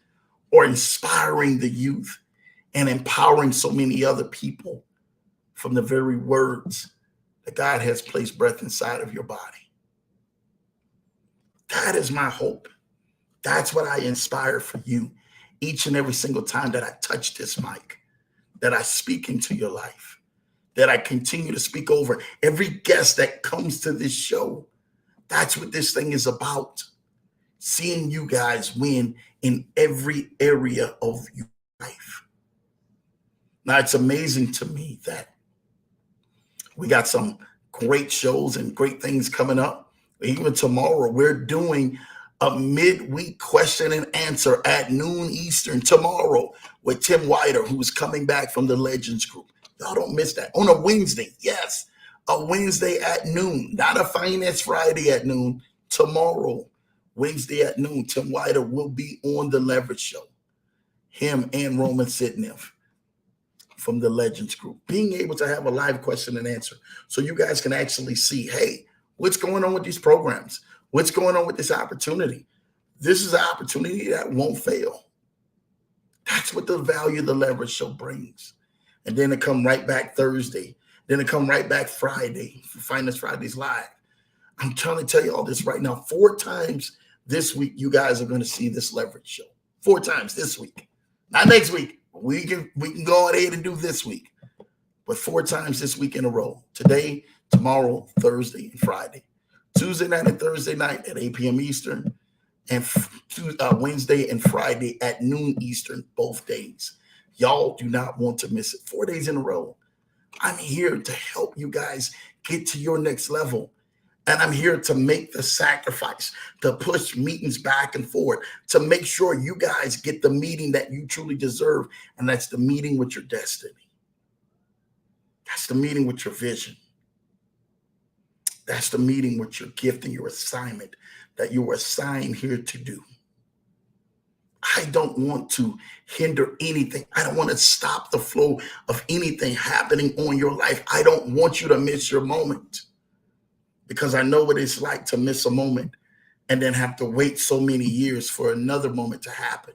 or inspiring the youth and empowering so many other people from the very words that God has placed breath inside of your body. That is my hope. That's what I inspire for you each and every single time that I touch this mic, that I speak into your life, that I continue to speak over every guest that comes to this show. That's what this thing is about. Seeing you guys win in every area of your life. Now, it's amazing to me that we got some great shows and great things coming up. Even tomorrow, we're doing a midweek question and answer at noon Eastern tomorrow with Tim Wider, who's coming back from the Legends Group. Y'all don't miss that. On a Wednesday, yes, a Wednesday at noon, not a Finance Friday at noon. Tomorrow, Wednesday at noon, Tim Wider will be on the Leverage Show. Him and Roman Sitneff from the Legends Group, being able to have a live question and answer so you guys can actually see, hey, what's going on with these programs? What's going on with this opportunity? This is an opportunity that won't fail. That's what the value of the Leverage Show brings. And then it come right back Thursday. Then it come right back Friday for Finance Fridays Live. I'm trying to tell you all this right now. 4 times this week, you guys are going to see this Leverage Show. 4 times this week. Not next week. We can go ahead and do this week. But 4 times this week in a row. Today, tomorrow, Thursday, and Friday. Tuesday night and Thursday night at 8 p.m. Eastern. And Wednesday and Friday at noon Eastern, both days. Y'all do not want to miss it. 4 days in a row. I'm here to help you guys get to your next level. And I'm here to make the sacrifice, to push meetings back and forth, to make sure you guys get the meeting that you truly deserve. And that's the meeting with your destiny. That's the meeting with your vision. That's the meeting with your gift and your assignment that you were assigned here to do. I don't want to hinder anything. I don't want to stop the flow of anything happening on your life. I don't want you to miss your moment, because I know what it's like to miss a moment and then have to wait so many years for another moment to happen.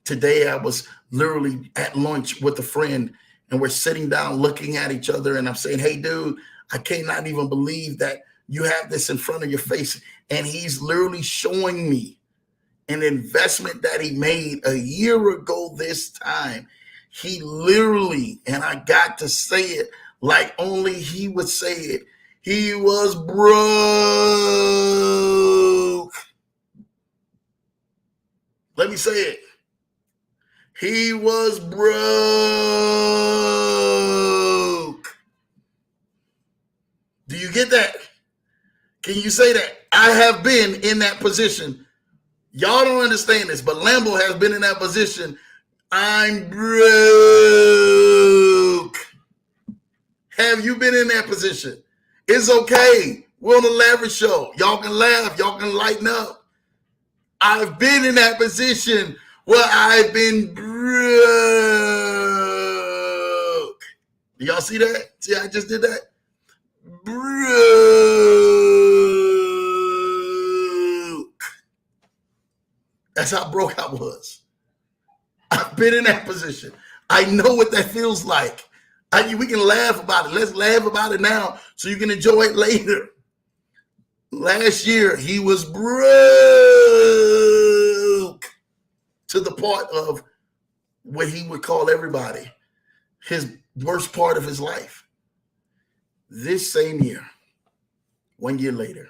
Today, I was literally at lunch with a friend, and we're sitting down looking at each other, and I'm saying, hey, dude, I cannot even believe that you have this in front of your face. And he's literally showing me an investment that he made a year ago this time. He literally, and I got to say it like only he would say it, he was broke. Let me say it. He was broke. Do you get that? Can you say that? I have been in that position. Y'all don't understand this, but Lambo has been in that position I'm broke. Have you been in that position? It's okay. We're on the Leverage Show. Y'all can laugh. Y'all can lighten up. I've been in that position where I've been broke. Y'all see that? See, I just did that? Broke. That's how broke I was. I've been in that position. I know what that feels like. We can laugh about it. Let's laugh about it now so you can enjoy it later. Last year, he was broke to the part of what he would call everybody his worst part of his life. This same year, 1 year later,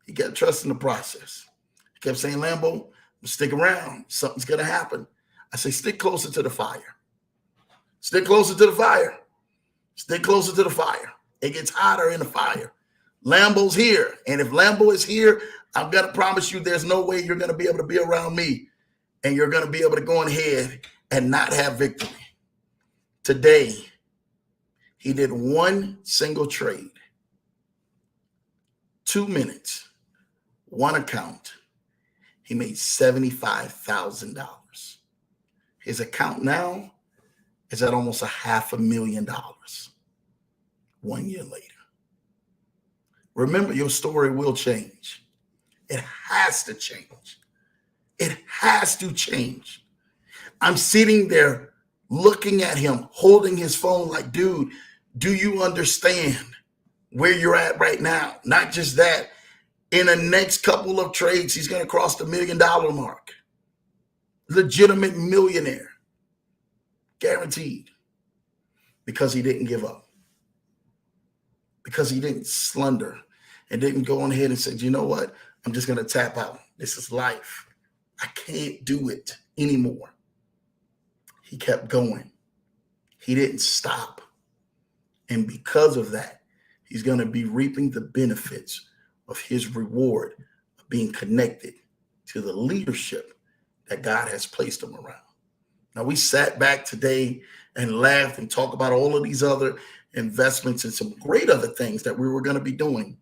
he kept trusting the process. He kept saying, Lambo, stick around. Something's going to happen. I say, stick closer to the fire. Stick closer to the fire. Stick closer to the fire. It gets hotter in the fire. Lambo's here. And if Lambo is here, I'm going to promise you there's no way you're going to be able to be around me and you're going to be able to go ahead and not have victory. Today, he did one single trade, 2 minutes, one account. He made $75,000. His account now is at almost $500,000 1 year later. Remember, your story will change. It has to change. It has to change. I'm sitting there looking at him, holding his phone like, dude, do you understand where you're at right now? Not just that, in the next couple of trades, he's going to cross the $1 million mark. Legitimate millionaire. Guaranteed. Because he didn't give up. Because he didn't slunder and didn't go on ahead and say, you know what? I'm just going to tap out. This is life. I can't do it anymore. He kept going. He didn't stop. And because of that, he's going to be reaping the benefits of his reward of being connected to the leadership that God has placed him around. Now, we sat back today and laughed and talked about all of these other investments and some great other things that we were going to be doing,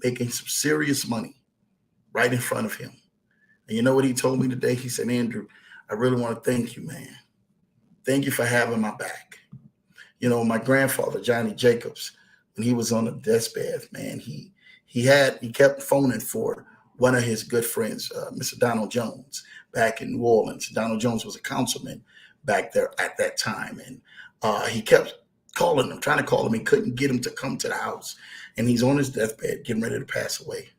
making some serious money right in front of him. And you know what he told me today? He said, Andrew, I really want to thank you, man. Thank you for having my back. You know, my grandfather, Johnny Jacobs, when he was on the deathbed, man, he kept phoning for one of his good friends, Mr. Donald Jones, back in New Orleans. Donald Jones was a councilman back there at that time. And he kept calling him, trying to call him. He couldn't get him to come to the house. And he's on his deathbed, getting ready to pass away.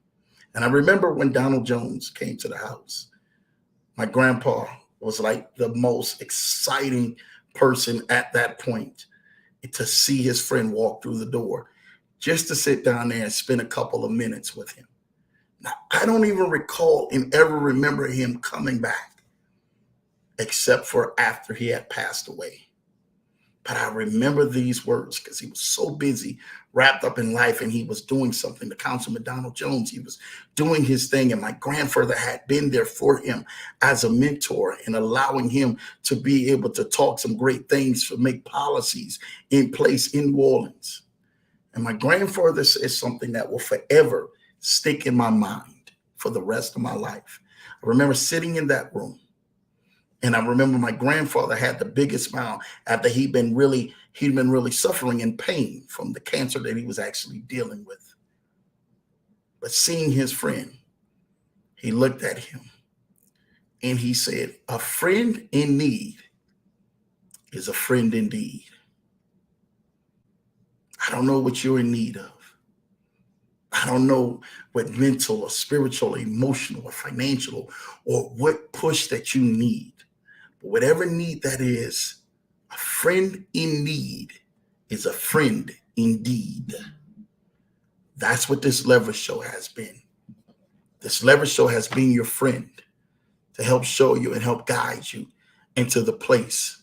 And I remember when Donald Jones came to the house, my grandpa was like the most exciting person at that point to see his friend walk through the door, just to sit down there and spend a couple of minutes with him. Now, I don't even recall and ever remember him coming back, except for after he had passed away. But I remember these words because he was so busy, wrapped up in life, and he was doing something. The Councilman Donald Jones, he was doing his thing, and my grandfather had been there for him as a mentor and allowing him to be able to talk some great things, to make policies in place in New Orleans. And my grandfather said something that will forever stick in my mind for the rest of my life. I remember sitting in that room. And I remember my grandfather had the biggest smile after he'd been really suffering in pain from the cancer that he was actually dealing with. But seeing his friend, he looked at him and he said, a friend in need is a friend indeed. I don't know what you're in need of. I don't know what mental or spiritual or emotional or financial or what push that you need. But whatever need that is, a friend in need is a friend indeed. That's what this Leverage Show has been. This Leverage Show has been your friend to help show you and help guide you into the place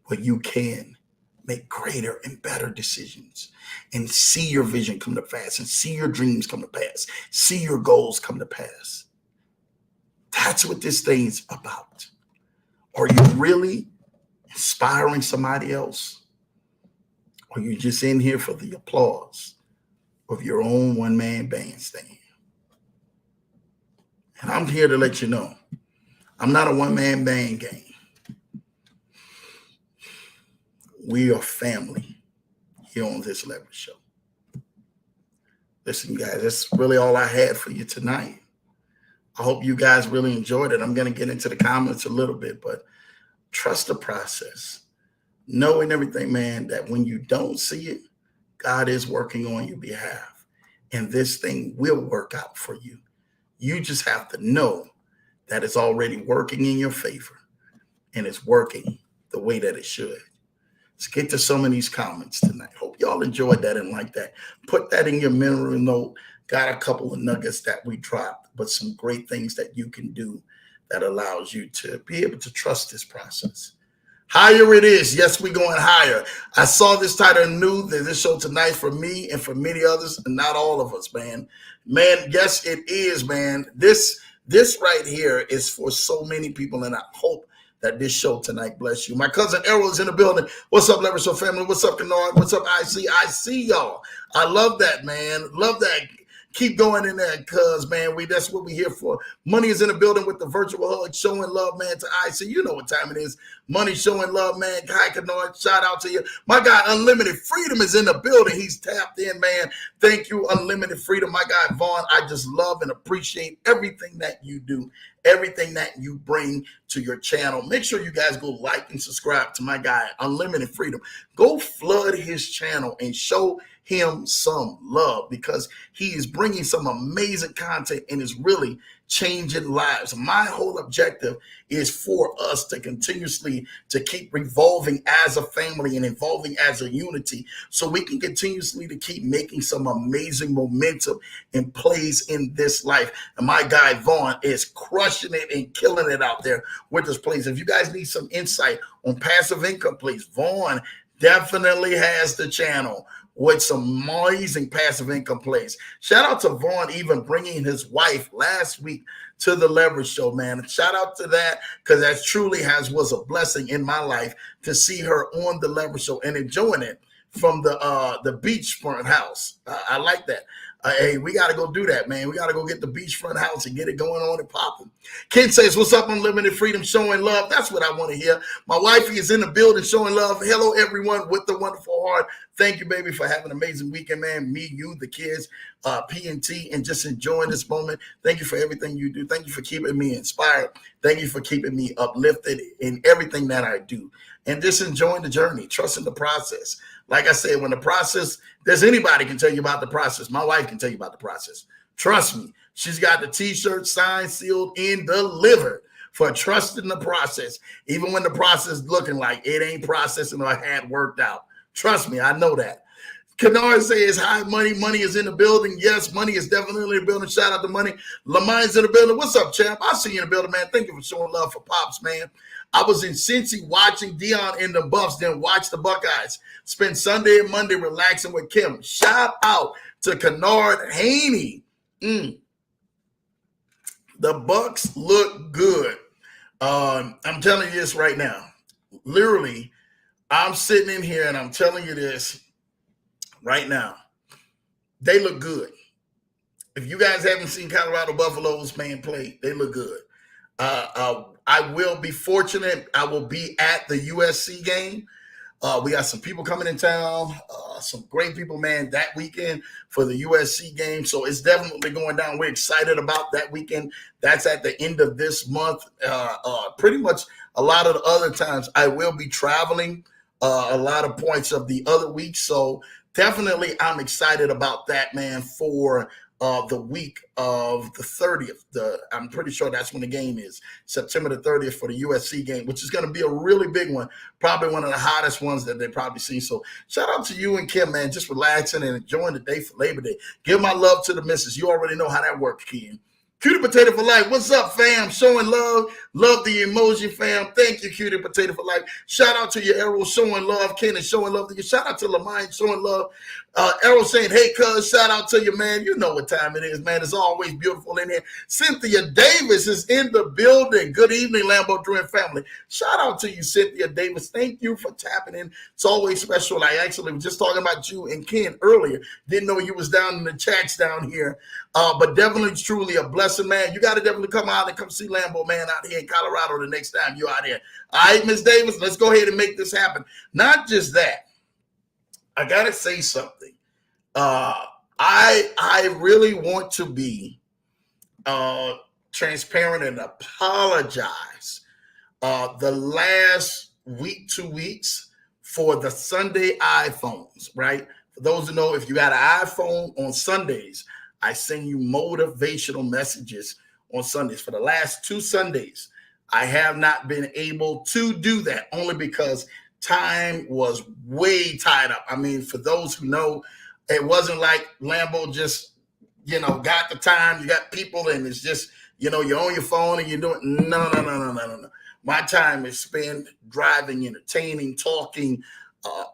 where you can make greater and better decisions and see your vision come to pass and see your dreams come to pass, see your goals come to pass. That's what this thing's about. Are you really inspiring somebody else, or you're just in here for the applause of your own one-man bandstand. And I'm here to let you know, I'm not a one-man band game. We are family here on this Leverage Show. Listen, guys, that's really all I had for you tonight. I hope you guys really enjoyed it. I'm going to get into the comments a little bit, but trust the process. Knowing everything, man, that when you don't see it, God is working on your behalf. And this thing will work out for you. You just have to know that it's already working in your favor and it's working the way that it should. Let's get to some of these comments tonight. Hope y'all enjoyed that and like that. Put that in your memory note. Got a couple of nuggets that we dropped, but some great things that you can do that allows you to be able to trust this process. Higher it is. Yes, we're going higher. I saw this title and knew that this show tonight for me and for many others, and not all of us, man. Man, yes, it is, man. This right here is for so many people, and I hope that this show tonight bless you. My cousin Errol is in the building. What's up, Leverage Show family? What's up, Kennard? What's up, IC? I see y'all. I love that, man. Love that. Keep going in there, cuz, man. That's what we're here for. Money is in the building with the virtual hug, showing love, man, to IC. You know what time it is. Money showing love, man. Hi, Kennard. Shout out to you. My guy, Unlimited Freedom, is in the building. He's tapped in, man. Thank you, Unlimited Freedom. My guy, Vaughn, I just love and appreciate everything that you do, everything that you bring to your channel. Make sure you guys go like and subscribe to my guy, Unlimited Freedom. Go flood his channel and show him some love, because he is bringing some amazing content and is really changing lives. My whole objective is for us to continuously to keep revolving as a family and evolving as a unity, so we can continuously to keep making some amazing momentum and plays in this life. And my guy Vaughn is crushing it and killing it out there with his plays. If you guys need some insight on passive income plays, Vaughn definitely has the channel with some amazing passive income plays. Shout out to Vaughn even bringing his wife last week to the Leverage Show, man. Shout out to that, because that truly was a blessing in my life to see her on the Leverage Show and enjoying it from the beachfront house. I like that. Hey, we got to go do that, man. We got to go get the beachfront house and get it going on and popping. Ken says, what's up, Unlimited Freedom, showing love? That's what I want to hear. My wifey is in the building showing love. Hello, everyone with the wonderful heart. Thank you, baby, for having an amazing weekend, man. Me, you, the kids, P&T, and just enjoying this moment. Thank you for everything you do. Thank you for keeping me inspired. Thank you for keeping me uplifted in everything that I do. And just enjoying the journey, trusting the process. Like I said, when the process, there's anybody can tell you about the process. My wife can tell you about the process. Trust me. She's got the T-shirt signed, sealed, and delivered for trusting the process. Even when the process is looking like it ain't processing or had worked out. Trust me, I know that. Kennard says, hi, Money. Money is in the building. Yes, Money is definitely in the building. Shout out to Money. Lamon's in the building. What's up, champ? I see you in the building, man. Thank you for showing love for Pops, man. I was in Cincy watching Dion in the Buffs, then watch the Buckeyes. Spend Sunday and Monday relaxing with Kim. Shout out to Kennard Haney. The Bucks look good. I'm telling you this right now. Literally, I'm sitting in here and I'm telling you this right now. They look good. If you guys haven't seen Colorado Buffaloes, man, play, they look good. I will be fortunate. I will be at the USC game. We got some people coming in town, some great people, man, that weekend for the USC game. So it's definitely going down. We're excited about that weekend. That's at the end of this month. Pretty much a lot of the other times I will be traveling a lot of points of the other week. So definitely I'm excited about that, man, for the week of the 30th. I'm pretty sure that's when the game is, September the 30th for the USC game, which is going to be a really big one, probably one of the hottest ones that they've probably seen. So shout out to you and Kim, man, just relaxing and enjoying the day for Labor Day. Give my love to the missus. You already know how that works, Kim. Cutie Potato for Life. What's up, fam? Showing love. Love the emoji, fam. Thank you, Cutie Potato for Life. Shout out to you, Errol, showing love. Ken is showing love to you. Shout out to Lamine, showing love. Errol saying, hey, cuz, shout out to you, man. You know what time it is, man. It's always beautiful in here. Cynthia Davis is in the building. Good evening, Lambo Dream family. Shout out to you, Cynthia Davis. Thank you for tapping in. It's always special. I actually was just talking about you and Ken earlier. Didn't know you was down in the chats down here. But definitely, truly a blessing, man. You got to definitely come out and come see Lambo, man, out here in Colorado the next time you're out here. All right, Miss Davis, let's go ahead and make this happen. Not just that. I gotta say something. I really want to be transparent and apologize. The last week, 2 weeks for the Sunday iPhones, right? For those who know, if you got an iPhone on Sundays, I send you motivational messages on Sundays. For the last 2 Sundays, I have not been able to do that only because time was way tied up. I mean, for those who know, it wasn't like Lambo just, got the time. You got people and it's just, you're on your phone and you're doing, no. My time is spent driving, entertaining, talking,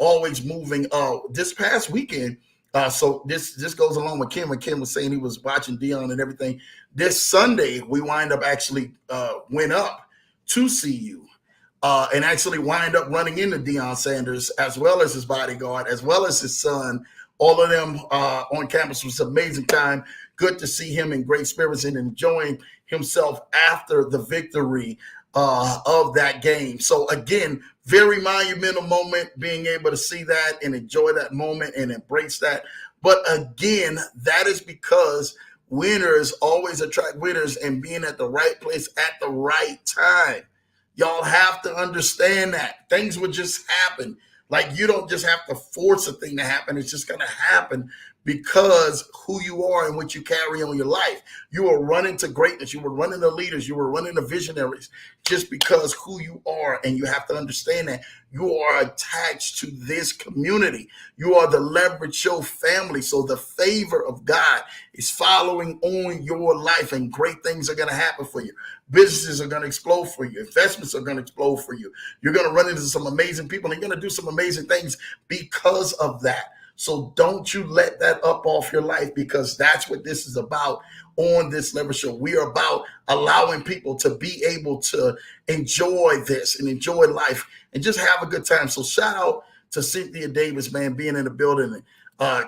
always moving. This past weekend, so this goes along with Kim. When Kim was saying he was watching Dion and everything. This Sunday, we wind up actually went up to see you. And actually wind up running into Deion Sanders, as well as his bodyguard, as well as his son. All of them on campus. Was an amazing time. Good to see him in great spirits and enjoying himself after the victory of that game. So again, very monumental moment, being able to see that and enjoy that moment and embrace that. But again, that is because winners always attract winners, and being at the right place at the right time. Y'all have to understand that things would just happen. Like, you don't just have to force a thing to happen. It's just going to happen because who you are and what you carry on your life. You are running to greatness. You were running to leaders. You were running to visionaries just because who you are. And you have to understand that you are attached to this community. You are the Leverage Show family. So the favor of God is following on your life, and great things are going to happen for you. Businesses are going to explode for you. Investments are going to explode for you. You're going to run into some amazing people, and you're going to do some amazing things because of that. So don't you let that up off your life, because that's what this is about on this Leverage Show. We are about allowing people to be able to enjoy this and enjoy life and just have a good time. So shout out to Cynthia Davis, man, being in the building.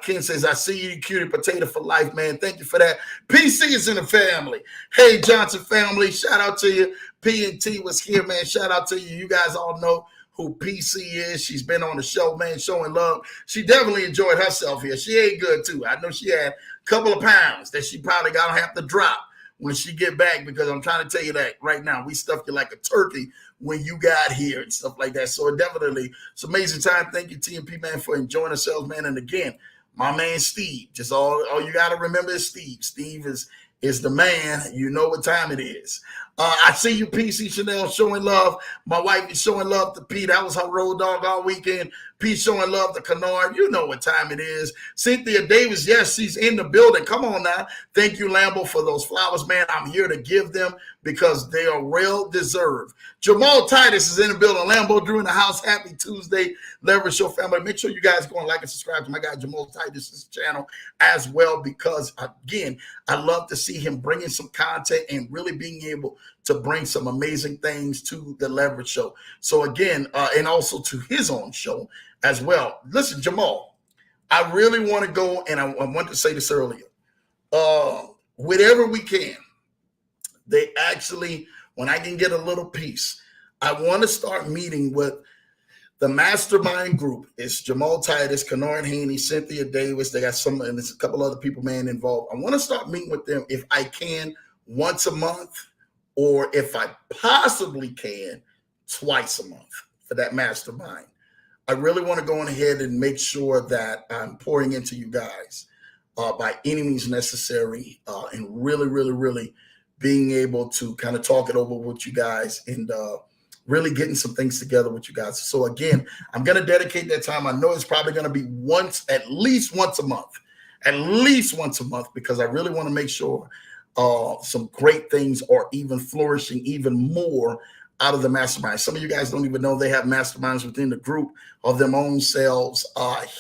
Ken says, I see you, cutie potato for life, man. Thank you for that. PC is in the family. Hey, Johnson family, shout out to you. P&T was here, man. Shout out to you. You guys all know who PC is. She's been on the show, man, showing love. She definitely enjoyed herself here. She ate good, too. I know she had a couple of pounds that she probably got to have to drop when she get back, because I'm trying to tell you that right now, we stuffed you like a turkey when you got here and stuff like that. So definitely, it's an amazing time. Thank you, TMP, man, for enjoying ourselves, man. And again, my man Steve, just all you got to remember is Steve. Steve is the man. You know what time it is. I see you, PC Chanel, showing love. My wife is showing love to Pete. That was her road dog all weekend. Pete showing love to Kennard. You know what time it is. Cynthia Davis, yes, she's in the building. Come on now. Thank you, Lambo, for those flowers, man. I'm here to give them because they are well deserved. Jamal Titus is in the building. Lambo Drew in the house. Happy Tuesday, Leverage Show family. Make sure you guys go and like and subscribe to my guy Jamal Titus's channel as well, because again, I love to see him bringing some content and really being able to bring some amazing things to the Leverage Show. So again, and also to his own show as well. Listen, Jamal, I really want to go, and I want to say this earlier. Whatever we can, they actually, when I can get a little piece, I want to start meeting with the Mastermind group. It's Jamal Titus, Kennard Haney, Cynthia Davis. They got some, and there's a couple other people, man, involved. I want to start meeting with them if I can once a month, or if I possibly can twice a month for that Mastermind. I really want to go on ahead and make sure that I'm pouring into you guys by any means necessary, and really, really, really being able to kind of talk it over with you guys and really getting some things together with you guys. So again, I'm going to dedicate that time. I know it's probably going to be at least once a month, because I really want to make sure some great things are even flourishing even more out of the mastermind. Some of you guys don't even know they have masterminds within the group of their own selves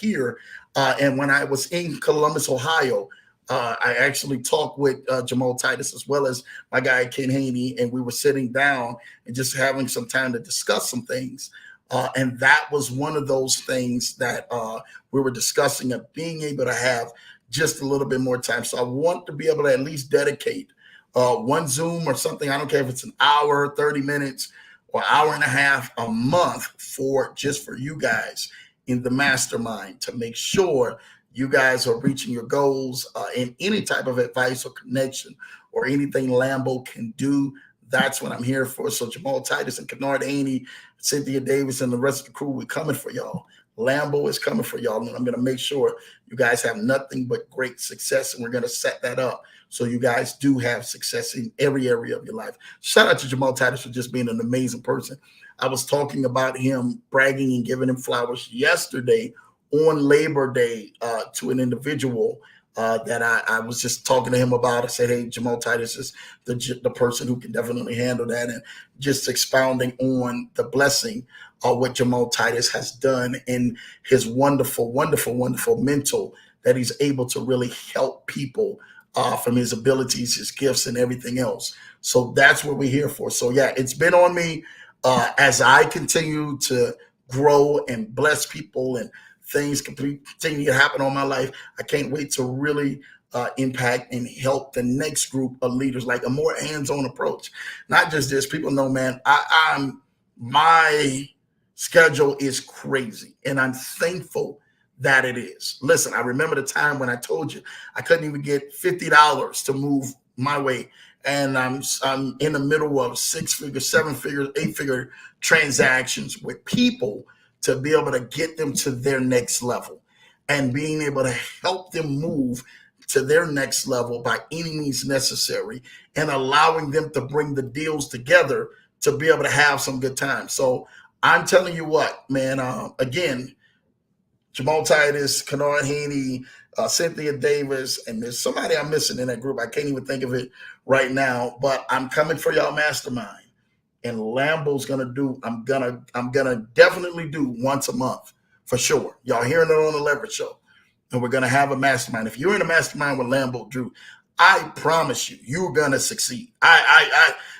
here. And when I was in Columbus, Ohio, I actually talked with Jamal Titus as well as my guy Ken Haney, and we were sitting down and just having some time to discuss some things. And that was one of those things that we were discussing, of being able to have just a little bit more time. So I want to be able to at least dedicate one Zoom or something. I don't care if it's an hour, 30 minutes, or hour and a half a month for you guys in the mastermind, to make sure you guys are reaching your goals, and any type of advice or connection or anything Lambo can do. That's what I'm here for. So Jamal Titus and Kennard Haney, Cynthia Davis, and the rest of the crew, we're coming for y'all. Lambo is coming for y'all, and I'm going to make sure you guys have nothing but great success, and we're going to set that up so you guys do have success in every area of your life. Shout out to Jamal Titus for just being an amazing person. I was talking about him, bragging and giving him flowers yesterday on Labor Day to an individual that I was just talking to him about. I said, hey, Jamal Titus is the person who can definitely handle that, and just expounding on the blessing of what Jamal Titus has done in his wonderful, wonderful, wonderful mental, that he's able to really help people from his abilities, his gifts, and everything else. So that's what we're here for. So yeah, it's been on me as I continue to grow and bless people, and things continue to happen on my life. I can't wait to really impact and help the next group of leaders, like a more hands-on approach. Not just this. People know, man, my schedule is crazy, and I'm thankful that it is. Listen, I remember the time when I told you I couldn't even get $50 to move my way, and I'm in the middle of 6-figure, 7-figure, 8-figure transactions with people to be able to get them to their next level, and being able to help them move to their next level by any means necessary, and allowing them to bring the deals together to be able to have some good time. So I'm telling you what, man, again, Jamal Titus, Kennard Haney, Cynthia Davis, and there's somebody I'm missing in that group. I can't even think of it right now, but I'm coming for y'all mastermind. And Lambo's gonna do, I'm gonna definitely do once a month for sure. Y'all hearing it on the Leverage Show. And we're gonna have a mastermind. If you're in a mastermind with Lambo Drew, I promise you, you're gonna succeed.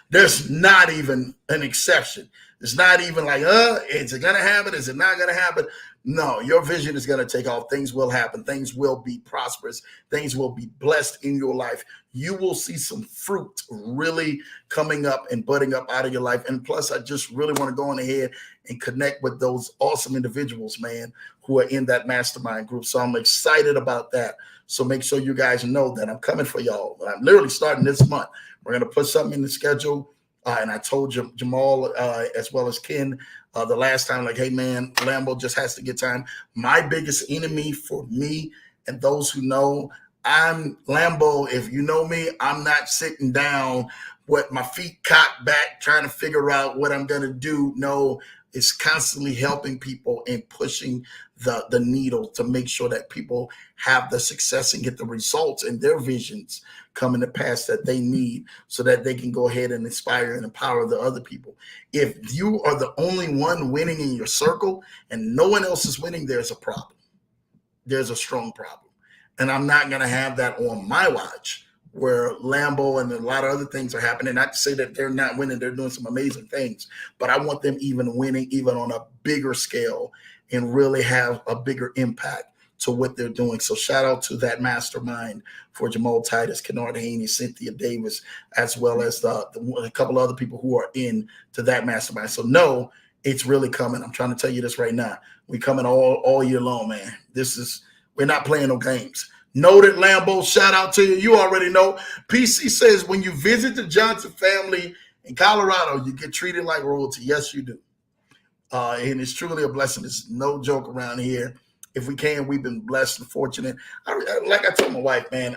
There's not even an exception. It's not even like, is it gonna happen? Is it not gonna happen? No, your vision is going to take off. Things will happen. Things will be prosperous. Things will be blessed in your life. You will see some fruit really coming up and budding up out of your life. And plus, I just really want to go on ahead and connect with those awesome individuals, man, who are in that mastermind group. So I'm excited about that. So make sure you guys know that I'm coming for y'all. I'm literally starting this month. We're going to put something in the schedule. And I told Jamal as well as Ken the last time, like, hey, man, Lambo just has to get time. My biggest enemy for me and those who know, I'm Lambo. If you know me, I'm not sitting down with my feet cocked back trying to figure out what I'm going to do. No, it's constantly helping people and pushing the needle to make sure that people have the success and get the results and their visions coming to pass that they need, so that they can go ahead and inspire and empower the other people. If you are the only one winning in your circle and no one else is winning, there's a problem. There's a strong problem. And I'm not going to have that on my watch, where Lambo and a lot of other things are happening. Not to say that they're not winning, they're doing some amazing things, but I want them even winning, even on a bigger scale, and really have a bigger impact to what they're doing. So shout out to that mastermind for Jamal Titus, Kennard Haney, Cynthia Davis, as well as a couple other people who are in to that mastermind. So no, it's really coming. I'm trying to tell you this right now. We coming all year long, man. We're not playing no games. Noted, Lambo, shout out to you. You already know. PC says, when you visit the Johnson family in Colorado, you get treated like royalty. Yes, you do. And it's truly a blessing. It's no joke around here. If we can, we've been blessed and fortunate. Like I told my wife, man,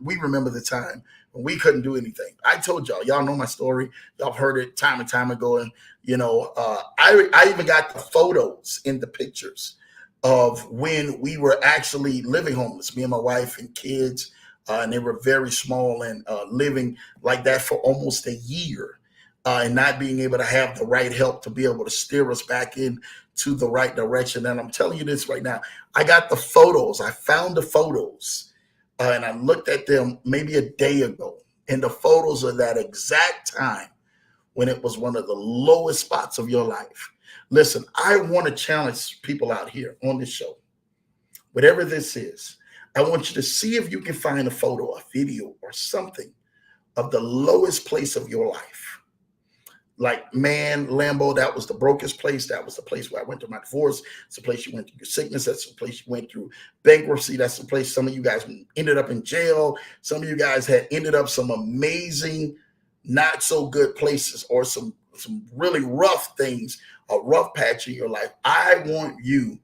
we remember the time when we couldn't do anything. I told y'all know my story. Y'all heard it time and time ago. And, I even got the photos in the pictures of when we were actually living homeless, me and my wife and kids, and they were very small, and living like that for almost a year. and not being able to have the right help to be able to steer us back in to the right direction. And I'm telling you this right now, I got the photos. I found the photos, and I looked at them maybe a day ago. And the photos of that exact time when it was one of the lowest spots of your life. Listen, I want to challenge people out here on this show. Whatever this is, I want you to see if you can find a photo, a video, or something of the lowest place of your life. Like, man, Lambo, that was the brokest place. That was the place where I went through my divorce. It's the place you went through your sickness. That's the place you went through bankruptcy. That's the place some of you guys ended up in jail. Some of you guys had ended up some amazing, not so good places, or some really rough things, a rough patch in your life. I want you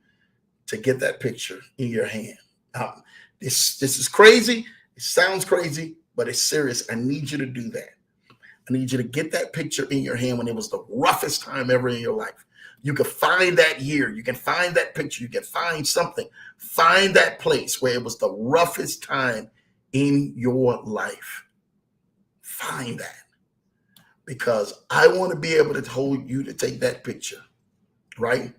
to get that picture in your hand. This is crazy. It sounds crazy, but it's serious. I need you to do that. I need you to get that picture in your hand when it was the roughest time ever in your life. You can find that year. You can find that picture. You can find something. Find that place where it was the roughest time in your life. Find that. Because I want to be able to hold you to take that picture, right?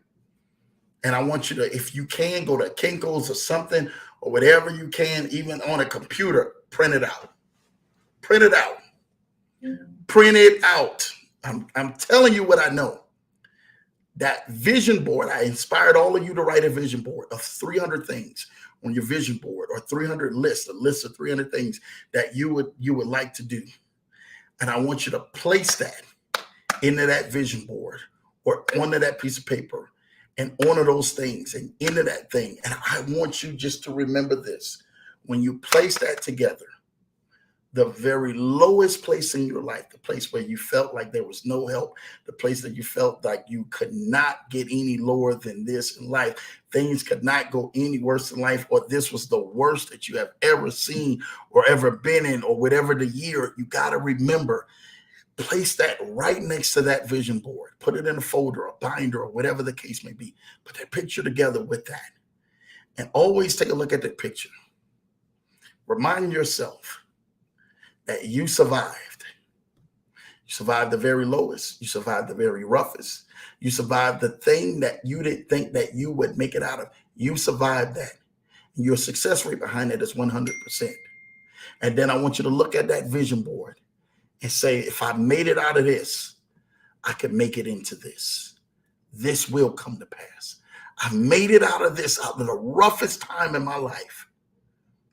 And I want you to, if you can, go to Kinko's or something, or whatever you can, even on a computer, print it out. Print it out. Print it out. I'm telling you what I know. That vision board, I inspired all of you to write a vision board of 300 things on your vision board, or 300 lists, a list of 300 things that you would like to do. And I want you to place that into that vision board, or onto that piece of paper, and onto those things, and into that thing. And I want you just to remember this. When you place that together, the very lowest place in your life, the place where you felt like there was no help, the place that you felt like you could not get any lower than this in life, things could not go any worse in life, or this was the worst that you have ever seen or ever been in, or whatever the year, you got to remember, place that right next to that vision board. Put it in a folder, a binder, or whatever the case may be. Put that picture together with that. And always take a look at that picture. Remind yourself that you survived. You survived the very lowest. You survived the very roughest. You survived the thing that you didn't think that you would make it out of. You survived that. And your success rate behind that is 100%. And then I want you to look at that vision board and say, if I made it out of this, I could make it into this. This will come to pass. I've made it out of this, out of the roughest time in my life.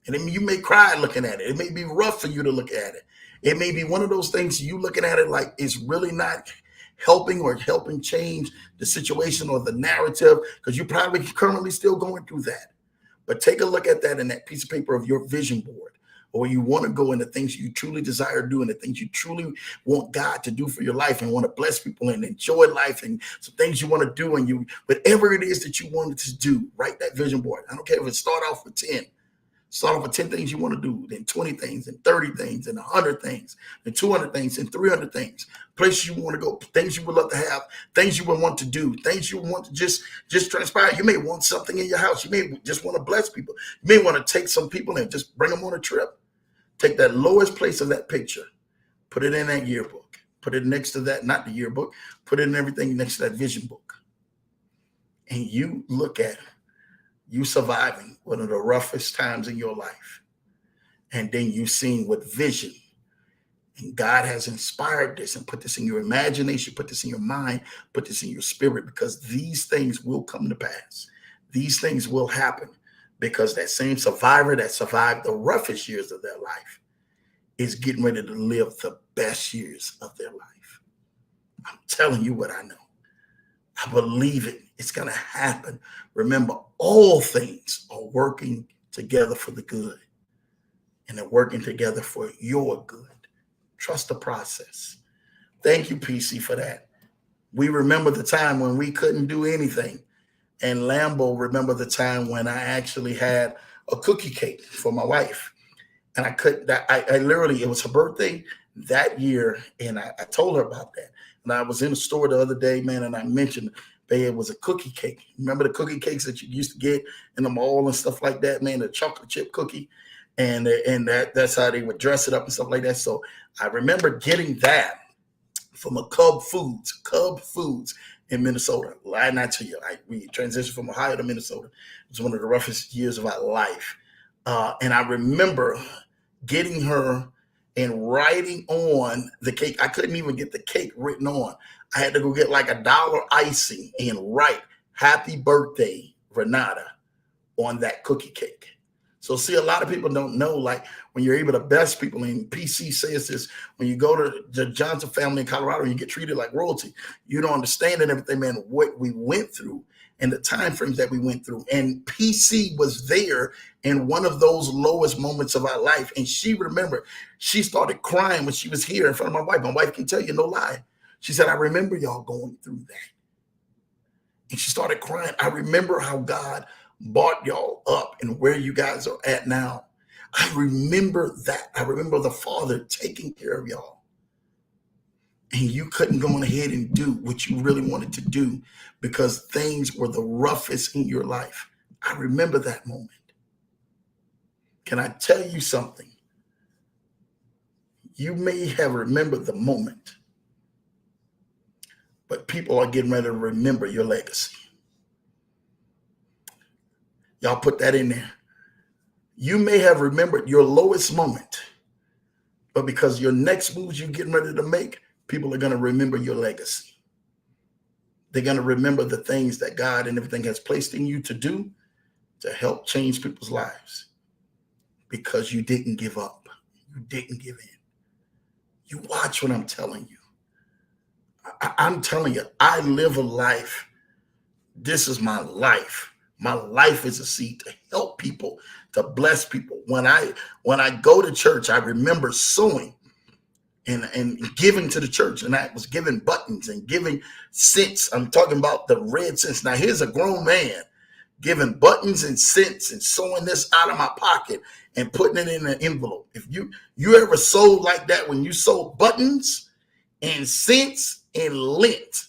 And then you may cry looking at it. It may be rough for you to look at it. It may be one of those things you looking at it like it's really not helping or helping change the situation or the narrative, because you're probably currently still going through that. But take a look at that in that piece of paper of your vision board, or you want to go into things you truly desire to do, and the things you truly want God to do for your life, and want to bless people and enjoy life, and some things you want to do, and you, whatever it is that you wanted to do, write that vision board. I don't care if it start off with 10. Start off with 10 things you want to do, then 20 things, and 30 things, and 100 things, and 200 things, and 300 things. Places you want to go, things you would love to have, things you would want to do, things you want to just transpire. You may want something in your house. You may just want to bless people. You may want to take some people and just bring them on a trip. Take that lowest place of that picture, put it in that yearbook, put it next to that, not the yearbook, put it in everything next to that vision book. And you look at you surviving one of the roughest times in your life. And then you seen with vision. And God has inspired this and put this in your imagination, put this in your mind, put this in your spirit, because these things will come to pass. These things will happen because that same survivor that survived the roughest years of their life is getting ready to live the best years of their life. I'm telling you what I know. I believe it. It's going to happen. Remember, all things are working together for the good, and they're working together for your good. Trust the process. Thank you, PC, for that. We remember the time when we couldn't do anything. And Lambo remember the time when I actually had a cookie cake for my wife. And I literally, it was her birthday that year. And I told her about that. And I was in the store the other day, man, and I mentioned, babe, it was a cookie cake. Remember the cookie cakes that you used to get in the mall and stuff like that, man, the chocolate chip cookie. And that's how they would dress it up and stuff like that. So I remember getting that from a Cub Foods in Minnesota. Lie not to you. We transitioned from Ohio to Minnesota. It was one of the roughest years of our life. And I remember getting her and writing on the cake. I couldn't even get the cake written on. I had to go get like $1 icing and write "Happy Birthday, Renata" on that cookie cake. So see, a lot of people don't know, like when you're able to bless people, and PC says this, when you go to the Johnson family in Colorado and you get treated like royalty, you don't understand and everything, man, what we went through and the time frames that we went through. And PC was there in one of those lowest moments of our life. And she remembered, she started crying when she was here in front of my wife. My wife can tell you, no lie. She said, I remember y'all going through that. And she started crying. I remember how God brought y'all up and where you guys are at now. I remember that. I remember the Father taking care of y'all. And you couldn't go ahead and do what you really wanted to do because things were the roughest in your life. I remember that moment. Can I tell you something? You may have remembered the moment, but people are getting ready to remember your legacy. Y'all put that in there. You may have remembered your lowest moment, but because your next moves you're getting ready to make, people are going to remember your legacy. They're going to remember the things that God and everything has placed in you to do to help change people's lives because you didn't give up. You didn't give in. You watch what I'm telling you. I'm telling you, I live a life. This is my life. My life is a seed to help people, to bless people. When I go to church, I remember sewing and giving to the church. And I was giving buttons and giving cents. I'm talking about the red cents. Now, here's a grown man giving buttons and cents and sewing this out of my pocket and putting it in an envelope. If you ever sold like that, when you sold buttons and cents and lint,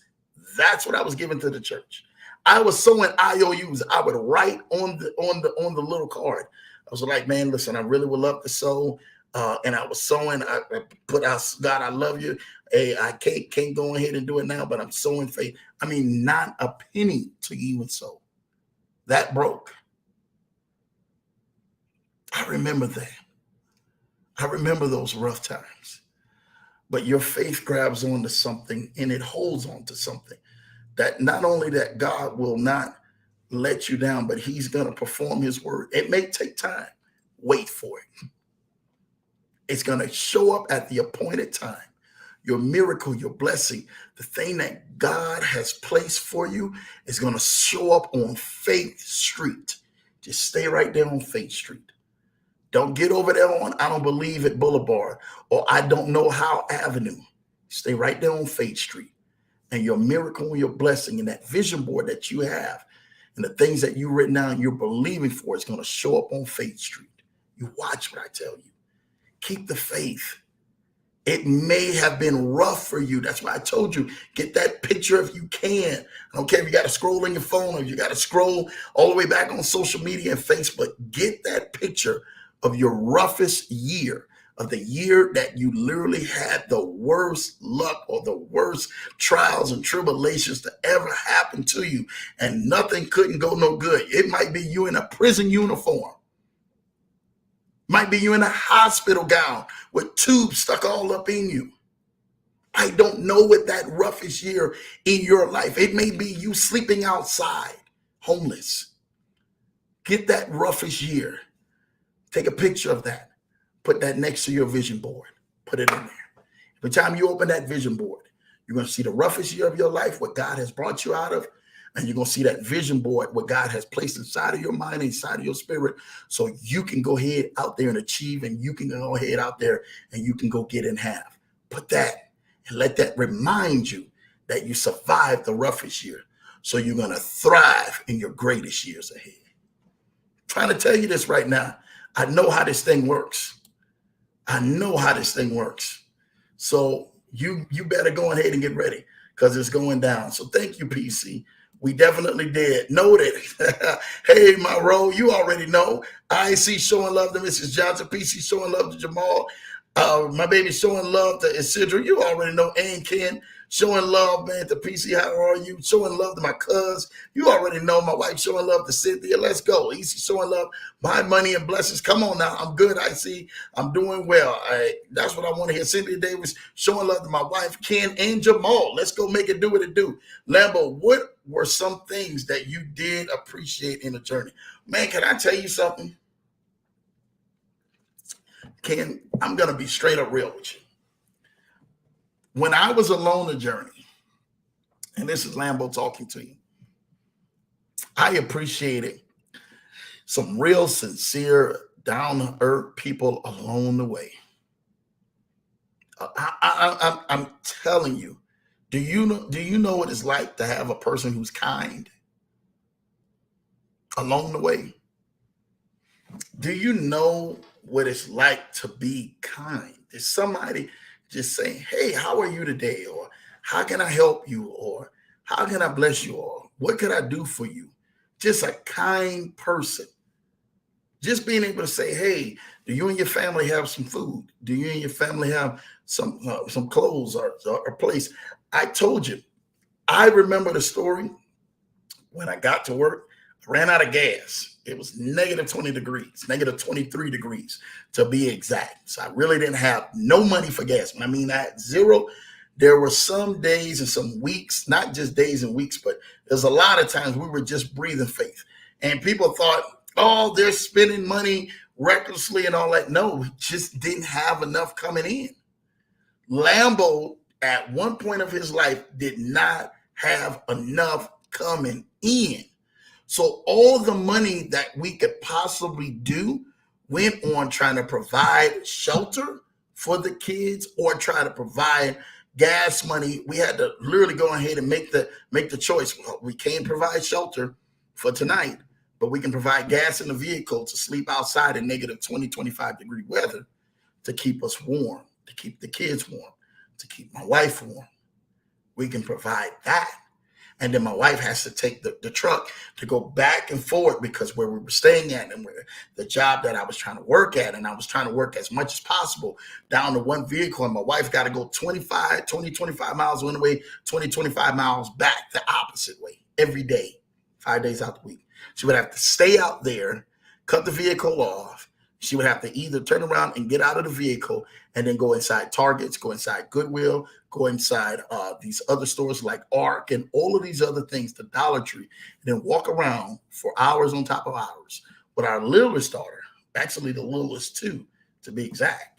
that's what I was giving to the church. I was sewing IOUs. I would write on the little card. I was like, man, listen, I really would love to sew. And I was sewing. I put out, God, I love you. Hey, I can't go ahead and do it now, but I'm sewing faith. I mean, not a penny to even sew. That broke. I remember that. I remember those rough times. But your faith grabs onto something and it holds on to something. That not only that God will not let you down, but he's going to perform his word. It may take time. Wait for it. It's going to show up at the appointed time. Your miracle, your blessing, the thing that God has placed for you is going to show up on Faith Street. Just stay right there on Faith Street. Don't get over there on I don't believe it Boulevard or I don't know how Avenue. Stay right there on Faith Street. And your miracle and your blessing and that vision board that you have and the things that you've written down you're believing for is going to show up on Faith Street. You watch what I tell you. Keep the faith. It may have been rough for you. That's why I told you, get that picture if you can. I don't care if you got to scroll on your phone or you got to scroll all the way back on social media and Facebook. Get that picture of your roughest year, of the year that you literally had the worst luck or the worst trials and tribulations to ever happen to you. And nothing couldn't go no good. It might be you in a prison uniform. Might be you in a hospital gown with tubes stuck all up in you. I don't know what that roughest year in your life. It may be you sleeping outside, homeless. Get that roughest year. Take a picture of that. Put that next to your vision board. Put it in there. Every time you open that vision board, you're going to see the roughest year of your life, what God has brought you out of. And you're going to see that vision board, what God has placed inside of your mind, inside of your spirit, so you can go ahead out there and achieve, and you can go ahead out there and you can go get in half. Put that and let that remind you that you survived the roughest year. So you're going to thrive in your greatest years ahead. I'm trying to tell you this right now. I know how this thing works. I know how this thing works. So you better go ahead and get ready because it's going down. So thank you, PC. We definitely did. Noted. Hey, Monroe, you already know. IC showing love to Mrs. Johnson. PC showing love to Jamal. My baby showing love to Isidra. You already know Ann Ken. Showing love, man, to PC. How are you? Showing love to my cuz. You already know my wife showing love to Cynthia. Let's go. Easy showing love. My money and blessings. Come on now. I'm good. I see. I'm doing well. That's what I want to hear. Cynthia Davis showing love to my wife, Ken and Jamal. Let's go make it do what it do. Lambo, what were some things that you did appreciate in the journey? Man, can I tell you something? Ken, I'm going to be straight up real with you. When I was alone the journey, and this is Lambo talking to you, I appreciated some real sincere, down-to-earth people along the way. I'm telling you, do you know what it's like to have a person who's kind along the way? Do you know what it's like to be kind? There's somebody just saying, hey, how are you today? Or how can I help you? Or how can I bless you? Or what can I do for you? Just a kind person. Just being able to say, hey, do you and your family have some food? Do you and your family have some clothes or a place? I told you, I remember the story when I got to work, I ran out of gas. It was negative 20 degrees, negative 23 degrees to be exact. So I really didn't have no money for gas. I mean, I had zero. There were some days and some weeks, not just days and weeks, but there's a lot of times we were just breathing faith. And people thought, oh, they're spending money recklessly and all that. No, we just didn't have enough coming in. Lambo, at one point of his life, did not have enough coming in. So all the money that we could possibly do went on trying to provide shelter for the kids or try to provide gas money. We had to literally go ahead and make the choice. Well, we can't provide shelter for tonight, but we can provide gas in the vehicle to sleep outside in negative 20, 25 degree weather to keep us warm, to keep the kids warm, to keep my wife warm. We can provide that. And then my wife has to take the truck to go back and forth because where we were staying at and where the job that I was trying to work at, and I was trying to work as much as possible down to one vehicle. And my wife got to go 25 miles one way, 25 miles back the opposite way every day, 5 days out the week. She would have to stay out there, cut the vehicle off. She would have to either turn around and get out of the vehicle and then go inside Targets, go inside Goodwill, go inside these other stores like Ark and all of these other things, the Dollar Tree, and then walk around for hours on top of hours with our littlest daughter, actually the littlest too, to be exact.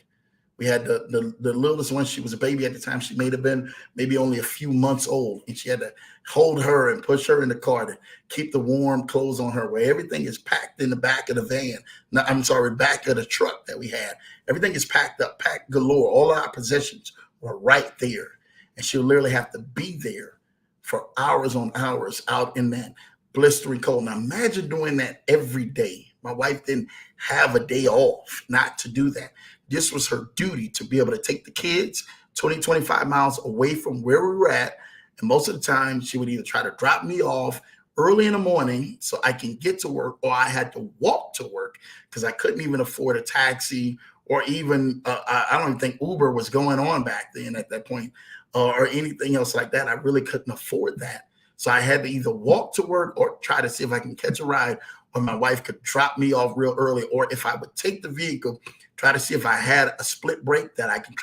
We had the littlest one. She was a baby at the time. She may have been maybe only a few months old, and she had to hold her and push her in the car to keep the warm clothes on her, where everything is packed in the back of the van. No, I'm sorry, back of the truck that we had. Everything is packed up, packed galore. All our possessions were right there. And she'll literally have to be there for hours on hours out in that blistering cold. Now imagine doing that every day. My wife didn't have a day off not to do that. This was her duty to be able to take the kids 20, 25 miles away from where we were at. And most of the time she would either try to drop me off early in the morning so I can get to work, or I had to walk to work because I couldn't even afford a taxi, or even I don't even think Uber was going on back then at that point, or anything else like that. I really couldn't afford that. So I had to either walk to work or try to see if I can catch a ride, or my wife could drop me off real early. Or if I would take the vehicle, try to see if I had a split brake that I could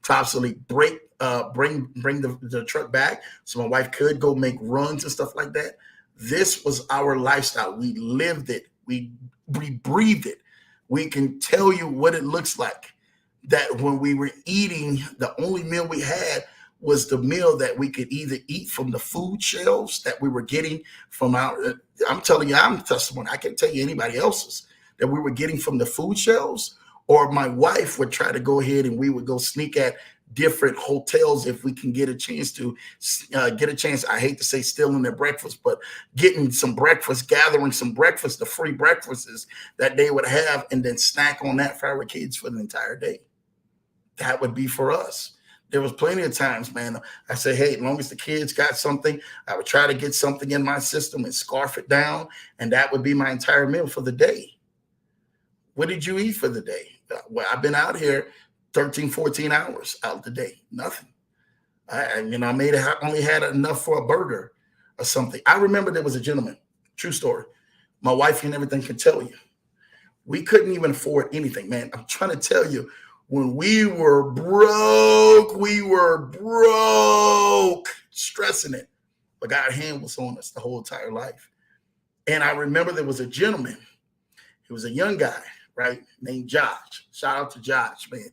constantly bring the truck back so my wife could go make runs and stuff like that. This was our lifestyle. We lived it. We breathed it. We can tell you what it looks like. That when we were eating, the only meal we had was the meal that we could either eat from the food shelves that we were getting from our, I'm telling you, I'm testimony. I can't tell you anybody else's, that we were getting from the food shelves, or my wife would try to go ahead and we would go sneak at different hotels if we can get a chance to I hate to say stealing their breakfast, but getting some breakfast, gathering some breakfast, the free breakfasts that they would have, and then snack on that for our kids for the entire day. That would be for us. There was plenty of times, man, I say, hey, as long as the kids got something, I would try to get something in my system and scarf it down, and that would be my entire meal for the day. What did you eat for the day? Well, I've been out here 13, 14 hours out the day. Nothing. I made it, only had enough for a burger or something. I remember there was a gentleman, true story. My wife and everything can tell you. We couldn't even afford anything, man. I'm trying to tell you, when we were broke, stressing it. But God's hand was on us the whole entire life. And I remember there was a gentleman. He was a young guy, right, named Josh. Shout out to Josh, man,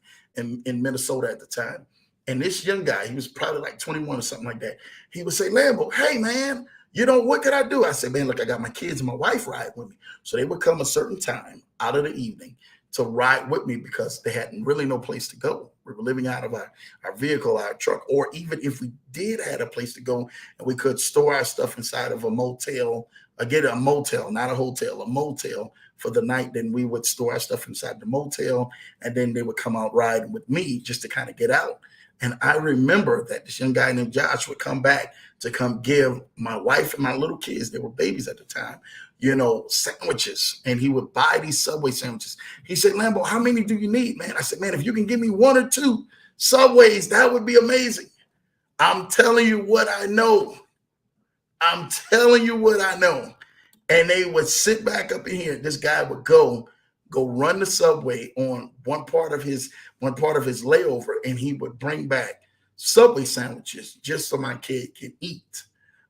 in Minnesota at the time. And this young guy, he was probably like 21 or something like that. He would say, Lambo, hey, man, what could I do? I said, man, look, I got my kids and my wife ride with me. So they would come a certain time out of the evening to ride with me because they had really no place to go. We were living out of our vehicle, our truck, or even if we did have a place to go and we could store our stuff inside of a motel, again, a motel, not a hotel, a motel for the night, then we would store our stuff inside the motel, and then they would come out riding with me just to kind of get out. And I remember that this young guy named Josh would come back to come give my wife and my little kids, they were babies at the time, sandwiches. And he would buy these Subway sandwiches. He said, Lambo, how many do you need, man? I said, man, if you can give me 1 or 2 Subways, that would be amazing. I'm telling you what I know. And they would sit back up in here. This guy would go run the Subway on one part of his layover, and he would bring back Subway sandwiches just so my kid can eat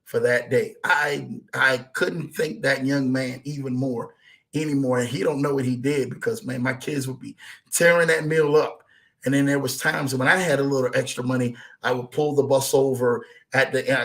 for that day. I couldn't thank that young man even more anymore. And he don't know what he did because, man, my kids would be tearing that meal up. And then there was times when I had a little extra money, I would pull the bus over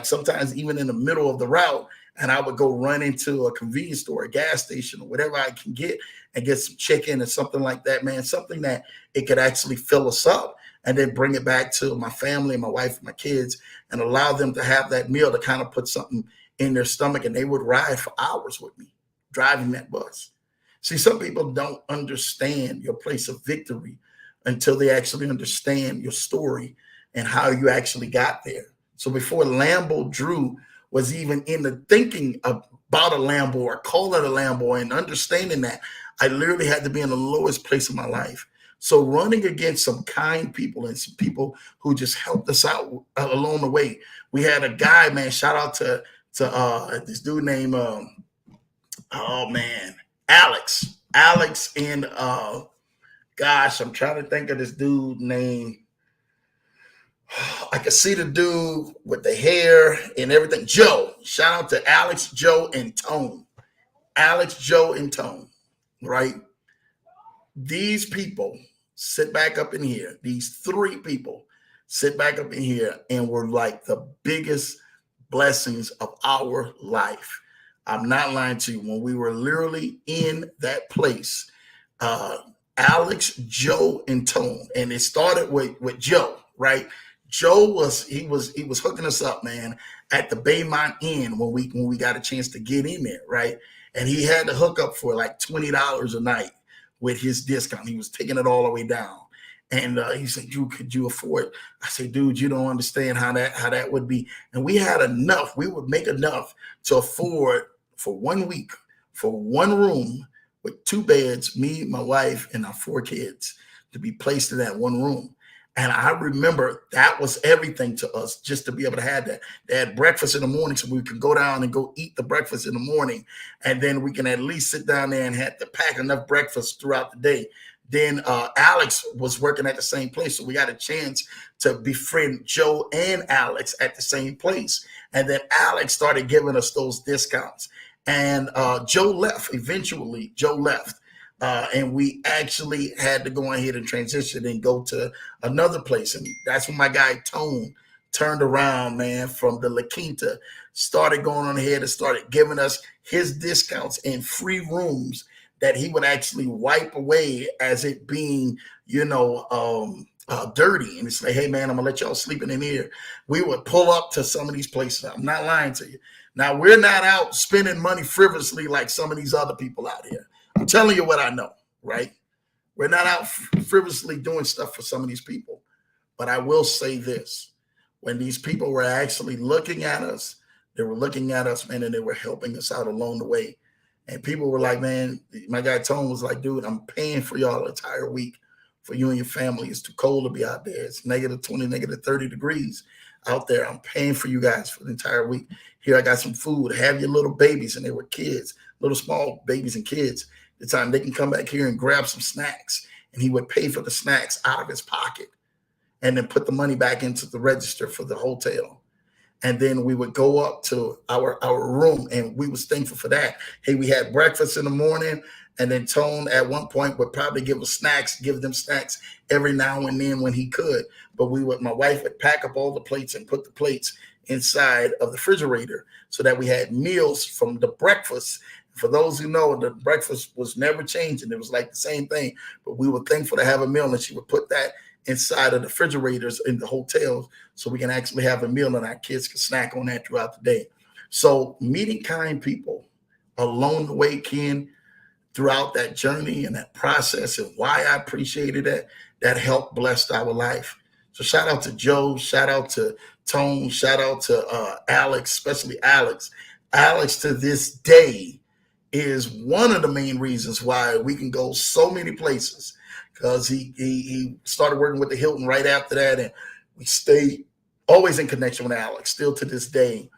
sometimes even in the middle of the route, and I would go run into a convenience store, a gas station, or whatever I can get and get some chicken or something like that, man, something that it could actually fill us up and then bring it back to my family, my wife, and my kids, and allow them to have that meal to kind of put something in their stomach. And they would ride for hours with me, driving that bus. See, some people don't understand your place of victory until they actually understand your story and how you actually got there. So before Lambo Drew was even in the thinking about a Lambo or calling a Lambo and understanding that, I literally had to be in the lowest place of my life. So running against some kind people and some people who just helped us out along the way. We had a guy, man, shout out to this dude named, Alex. Alex and, gosh, I'm trying to think of this dude name. I could see the dude with the hair and everything. Joe. Shout out to Alex, Joe, and Tone. Alex, Joe, and Tone, right? These people sit back up in here. These 3 people sit back up in here and were like the biggest blessings of our life. I'm not lying to you. When we were literally in that place, Alex, Joe, and Tone, and it started with Joe, right? Joe was hooking us up, man, at the Baymont Inn when we got a chance to get in there, right? And he had to hook up for like $20 a night with his discount. He was taking it all the way down. And he said, Drew, could you afford it? I said, dude, you don't understand how that would be. And we had enough. We would make enough to afford for 1 week, for 1 room with 2 beds, me, my wife, and our 4 kids to be placed in that 1 room. And I remember that was everything to us, just to be able to have that. They had breakfast in the morning, so we could go down and go eat the breakfast in the morning. And then we can at least sit down there and have to pack enough breakfast throughout the day. Then Alex was working at the same place, so we got a chance to befriend Joe and Alex at the same place. And then Alex started giving us those discounts. And Joe left. Eventually, Joe left. And we actually had to go ahead and transition and go to another place. And that's when my guy Tone turned around, man, from the La Quinta, started going on ahead and started giving us his discounts and free rooms that he would actually wipe away as it being, dirty. And it's like, hey, man, I'm going to let y'all sleep in here. We would pull up to some of these places. I'm not lying to you. Now, we're not out spending money frivolously like some of these other people out here. I'm telling you what I know, right? We're not out frivolously doing stuff for some of these people. But I will say this. When these people were actually looking at us, they were looking at us, man, and they were helping us out along the way. And people were like, man, my guy Tone was like, dude, I'm paying for y'all an entire week for you and your family. It's too cold to be out there. It's -20, -30 degrees out there. I'm paying for you guys for the entire week. Here, I got some food. Have your little babies, and they were kids, little small babies and kids. The time they can come back here and grab some snacks, and he would pay for the snacks out of his pocket and then put the money back into the register for the hotel. And then we would go up to our room, and we was thankful for that. Hey, we had breakfast in the morning, and then Tone at one point would probably give them snacks every now and then when he could. But my wife would pack up all the plates and put the plates inside of the refrigerator so that we had meals from the breakfast. For those who know, the breakfast was never changing. It was like the same thing, but we were thankful to have a meal, and she would put that inside of the refrigerators in the hotels so we can actually have a meal and our kids can snack on that throughout the day. So meeting kind people along the way, Ken, throughout that journey and that process, and why I appreciated that helped bless our life. So shout out to Joe, shout out to Tone, shout out to Alex, especially Alex. Alex to this day is one of the main reasons why we can go so many places, because he started working with the Hilton right after that, and we stayed always in connection with Alex, still to this day.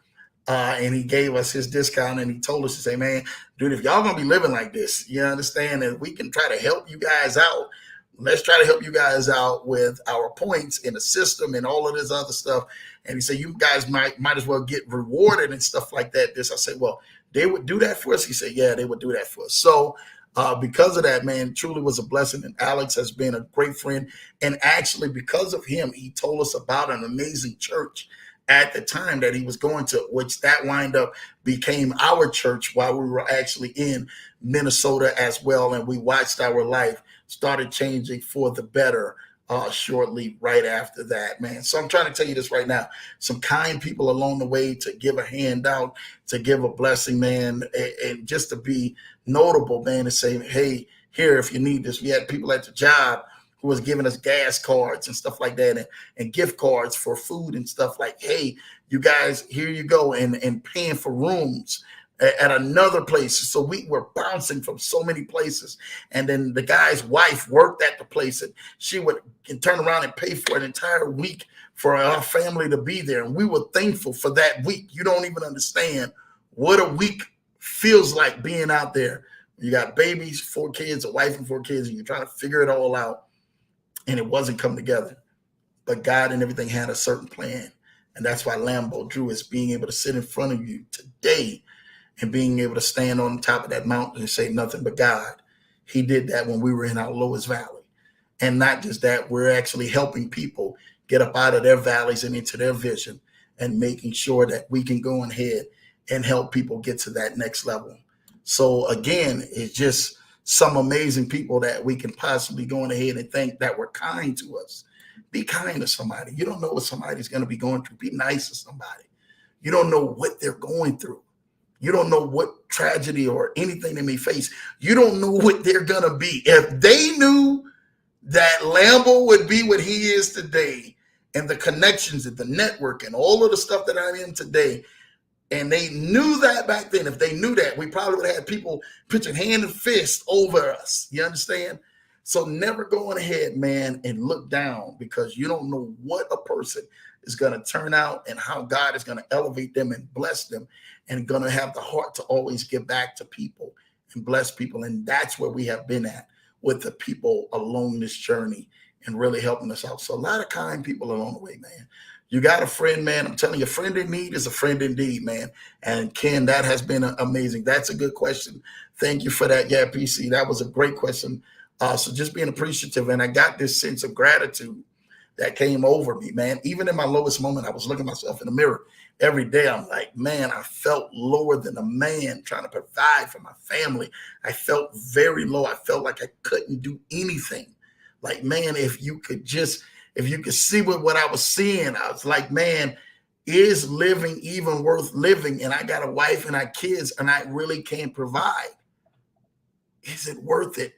And he gave us his discount, and he told us to say, man, dude, if y'all gonna be living like this, you understand that we can try to help you guys out. Let's try to help you guys out with our points in the system and all of this other stuff. And he said, you guys might as well get rewarded and stuff like that. I said, well, they would do that for us. He said, yeah, they would do that for us. So because of that, man, truly was a blessing. And Alex has been a great friend. And actually, because of him, he told us about an amazing church at the time that he was going to, which that wind up became our church while we were actually in Minnesota as well. And we watched our life started changing for the better shortly right after that, man. So I'm trying to tell you this right now. Some kind people along the way to give a handout, to give a blessing, man, and just to be notable, man, and say, hey, here, if you need this. We had people at the job who was giving us gas cards and stuff like that, and gift cards for food and stuff like, hey, you guys, here you go, and paying for rooms at another place. So we were bouncing from so many places. And then the guy's wife worked at the place, and she would turn around and pay for an entire week for our family to be there. And we were thankful for that week. You don't even understand what a week feels like being out there. You got babies, 4 kids, a wife and 4 kids, and you're trying to figure it all out. And it wasn't come together. But God and everything had a certain plan. And that's why Lambeau Drew is being able to sit in front of you today and being able to stand on top of that mountain and say nothing but God. He did that when we were in our lowest valley. And not just that, we're actually helping people get up out of their valleys and into their vision, and making sure that we can go ahead and help people get to that next level. So again, it's just some amazing people that we can possibly go ahead and think that were kind to us. Be kind to somebody. You don't know what somebody's going to be going through. Be nice to somebody. You don't know what they're going through. You don't know what tragedy or anything they may face. You don't know what they're going to be. If they knew that Lambeau would be what he is today, and the connections and the network and all of the stuff that I'm in today, and they knew that back then, if they knew that, we probably would have had people pitching hand and fist over us. You understand? So never going ahead, man, and look down, because you don't know what a person is going to turn out and how God is going to elevate them and bless them, and going to have the heart to always give back to people and bless people. And that's where we have been at with the people along this journey and really helping us out. So a lot of kind people along the way, man. You got a friend, man. I'm telling you, a friend in need is a friend indeed, man. And Ken, that has been amazing. That's a good question. Thank you for that. Yeah, PC, that was a great question. So just being appreciative. And I got this sense of gratitude that came over me, man. Even in my lowest moment, I was looking at myself in the mirror every day. I'm like, man, I felt lower than a man trying to provide for my family. I felt very low. I felt like I couldn't do anything. Like, man, if you could see what I was seeing, I was like, man, is living even worth living? And I got a wife and I kids, and I really can't provide. Is it worth it?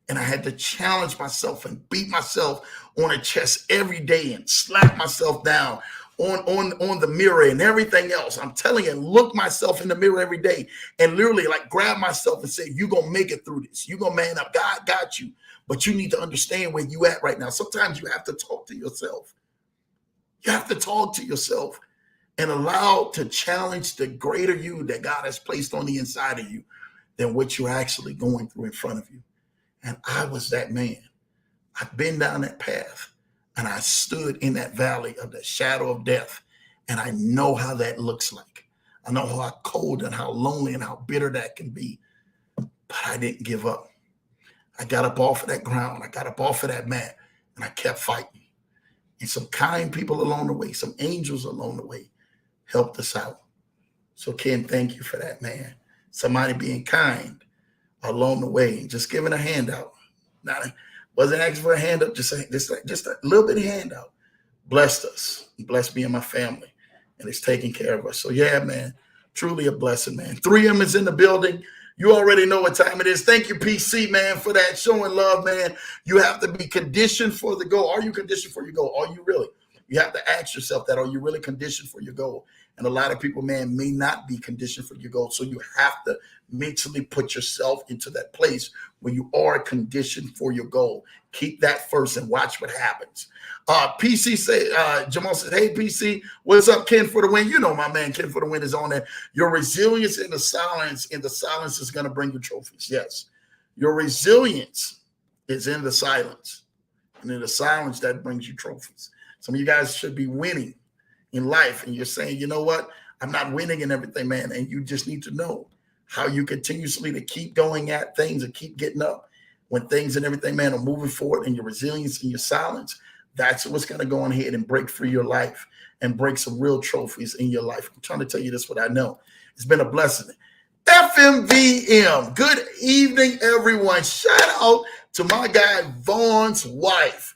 And I had to challenge myself and beat myself on the chest every day and slap myself down on the mirror and everything else. I'm telling you, look myself in the mirror every day and literally like grab myself and say, you're going to make it through this. You're going to man up. God got you. But you need to understand where you at right now. Sometimes you have to talk to yourself. You have to talk to yourself and allow to challenge the greater you that God has placed on the inside of you than what you're actually going through in front of you. And I was that man. I've been down that path. And I stood in that valley of the shadow of death. And I know how that looks like. I know how cold and how lonely and how bitter that can be. But I didn't give up. I got up off of that ground. I got up off of that mat. And I kept fighting. And some kind people along the way, some angels along the way helped us out. So Ken, thank you for that, man. Somebody being kind along the way and just giving a handout. Not wasn't asking for a hand up, just a little bit of handout. Blessed us, blessed me and my family, and it's taking care of us. So yeah, man, truly a blessing, man. 3M is in the building. You already know what time it is. Thank you, PC, man, for that showing love, man. You have to be conditioned for the goal. Are you conditioned for your goal? Are you really? You have to ask yourself that. Are you really conditioned for your goal? And a lot of people, man, may not be conditioned for your goal. So you have to mentally put yourself into that place where you are conditioned for your goal. Keep that first and watch what happens. PC say, Jamal says, hey, PC, what's up, Ken for the win? You know my man, Ken for the win is on there. Your resilience in the silence is going to bring you trophies. Yes. Your resilience is in the silence. And in the silence, that brings you trophies. Some of you guys should be winning in life. And you're saying, you know what? I'm not winning in everything, man. And you just need to know how you continuously to keep going at things and keep getting up when things and everything, man, are moving forward, and your resilience and your silence. That's what's going to go on ahead and break through your life and break some real trophies in your life. I'm trying to tell you this, what I know. It's been a blessing. FMVM. Good evening, everyone. Shout out to my guy, Vaughn's wife.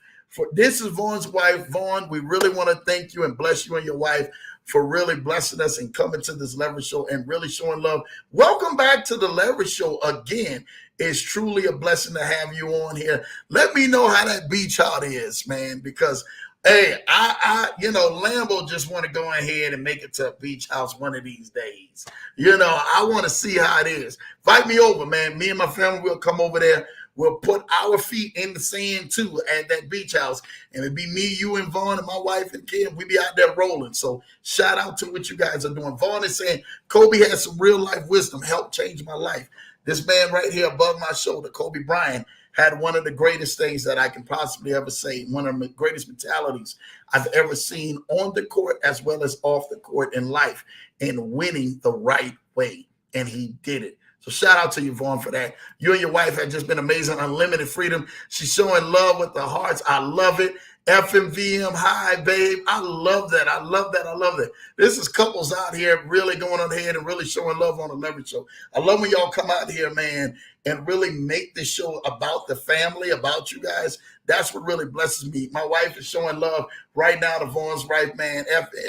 This is Vaughn's wife. Vaughn, we really want to thank you and bless you and your wife for really blessing us and coming to this Leverage Show and really showing love. Welcome back to the Leverage Show again. It's truly a blessing to have you on here. Let me know how that beach out is, man, because, hey, Lambo just want to go ahead and make it to a beach house one of these days. I want to see how it is. Invite me over, man. Me and my family will come over there. We'll put our feet in the sand, too, at that beach house. And it'll be me, you, and Vaughn, and my wife, and Kim. We'll be out there rolling. So shout out to what you guys are doing. Vaughn is saying, Kobe has some real-life wisdom, helped change my life. This man right here above my shoulder, Kobe Bryant, had one of the greatest things that I can possibly ever say, one of the greatest mentalities I've ever seen on the court as well as off the court in life, and winning the right way. And he did it. So shout out to you, Vaughn, for that. You and your wife have just been amazing. Unlimited freedom. She's showing love with the hearts. I love it. FMVM, hi, babe. I love that. I love that. I love that. This is couples out here really going on ahead and really showing love on the Leverage Show. I love when y'all come out here, man, and really make this show about the family, about you guys. That's what really blesses me. My wife is showing love right now to Vaughn's wife, man.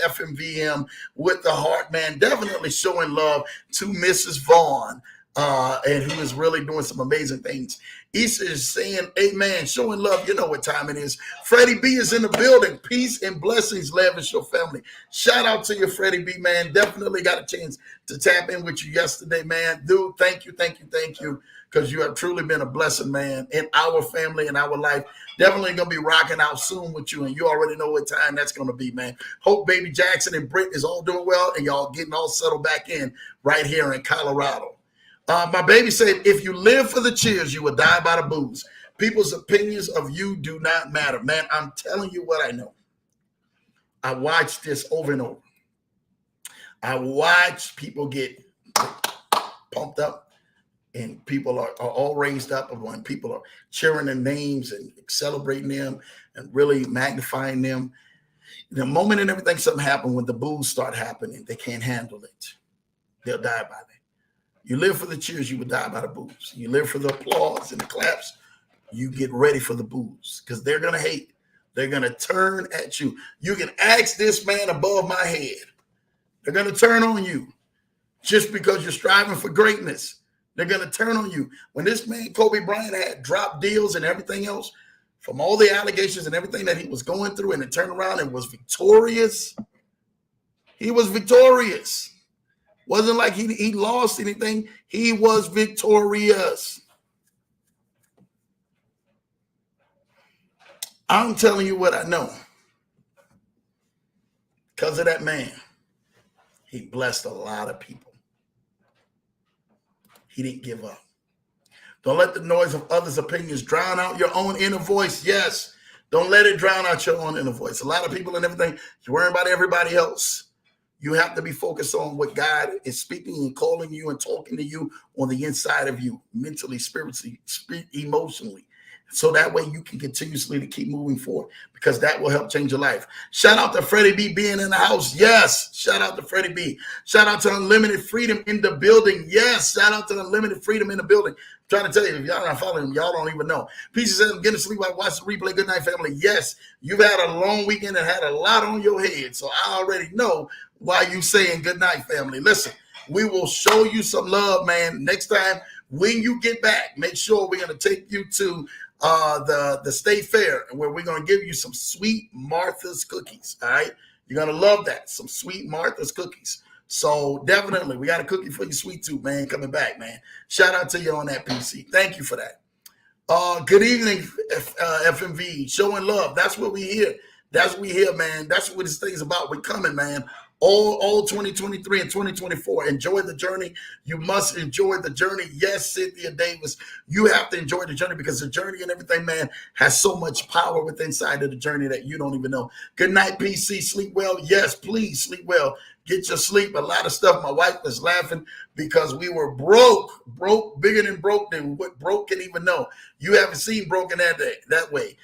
FMVM with the heart, man. Definitely showing love to Mrs. Vaughn. And who is really doing some amazing things. Issa is saying, amen, showing love. You know what time it is. Freddie B is in the building. Peace and blessings, Leverage Show family. Shout out to you, Freddie B, man. Definitely got a chance to tap in with you yesterday, man. Dude, thank you, because you have truly been a blessing, man, in our family and our life. Definitely going to be rocking out soon with you, and you already know what time that's going to be, man. Hope Baby Jackson and Britt is all doing well, and y'all getting all settled back in right here in Colorado. My baby said, if you live for the cheers, you will die by the booze. People's opinions of you do not matter. Man, I'm telling you what I know. I watch this over and over. I watch people get pumped up, and people are all raised up when people are cheering their names and celebrating them and really magnifying them. The moment and everything, something happens when the boos start happening, they can't handle it. They'll die by it. You live for the cheers, you will die by the boos. You live for the applause and the claps, you get ready for the boos because they're going to hate. They're going to turn at you. You can ask this man above my head. They're going to turn on you just because you're striving for greatness. They're going to turn on you. When this man, Kobe Bryant, had dropped deals and everything else from all the allegations and everything that he was going through, and it turned around and was victorious, He was victorious. Wasn't like he lost anything. He was victorious. I'm telling you what I know. Because of that man, he blessed a lot of people. He didn't give up. Don't let the noise of others' opinions drown out your own inner voice. Yes, don't let it drown out your own inner voice. A lot of people and everything, you're worrying about everybody else. You have to be focused on what God is speaking and calling you and talking to you on the inside of you, mentally, spiritually, emotionally. So that way you can continuously to keep moving forward, because that will help change your life. Shout out to Freddie B being in the house. Yes. Shout out to Freddie B. Shout out to Unlimited Freedom in the building. Yes. Shout out to Unlimited Freedom in the building. I'm trying to tell you, if y'all not following him, y'all don't even know. Peace says, I'm getting to sleep. I watch the replay. Good night, family. Yes. You've had a long weekend and had a lot on your head. So I already know why you saying good night, family. Listen, we will show you some love, man. Next time when you get back, make sure we're going to take you to the state fair, where we're going to give you some sweet Martha's cookies. All right, you're going to love that, some sweet Martha's cookies. So definitely, we got a cookie for you, sweet tooth, man, coming back, man. Shout out to you on that, PC. Thank you for that. Good evening, FMV, showing love. That's what we hear. That's what we hear, man. That's what this thing's about. We're coming, man. All 2023 and 2024. Enjoy the journey. You must enjoy the journey. Yes, Cynthia Davis, you have to enjoy the journey, because the journey and everything, man, has so much power within inside of the journey that you don't even know. Good night, PC. Sleep well. Yes, please sleep well. Get your sleep. A lot of stuff. My wife was laughing because we were broke, bigger than what broke can even know. You haven't seen broken that way.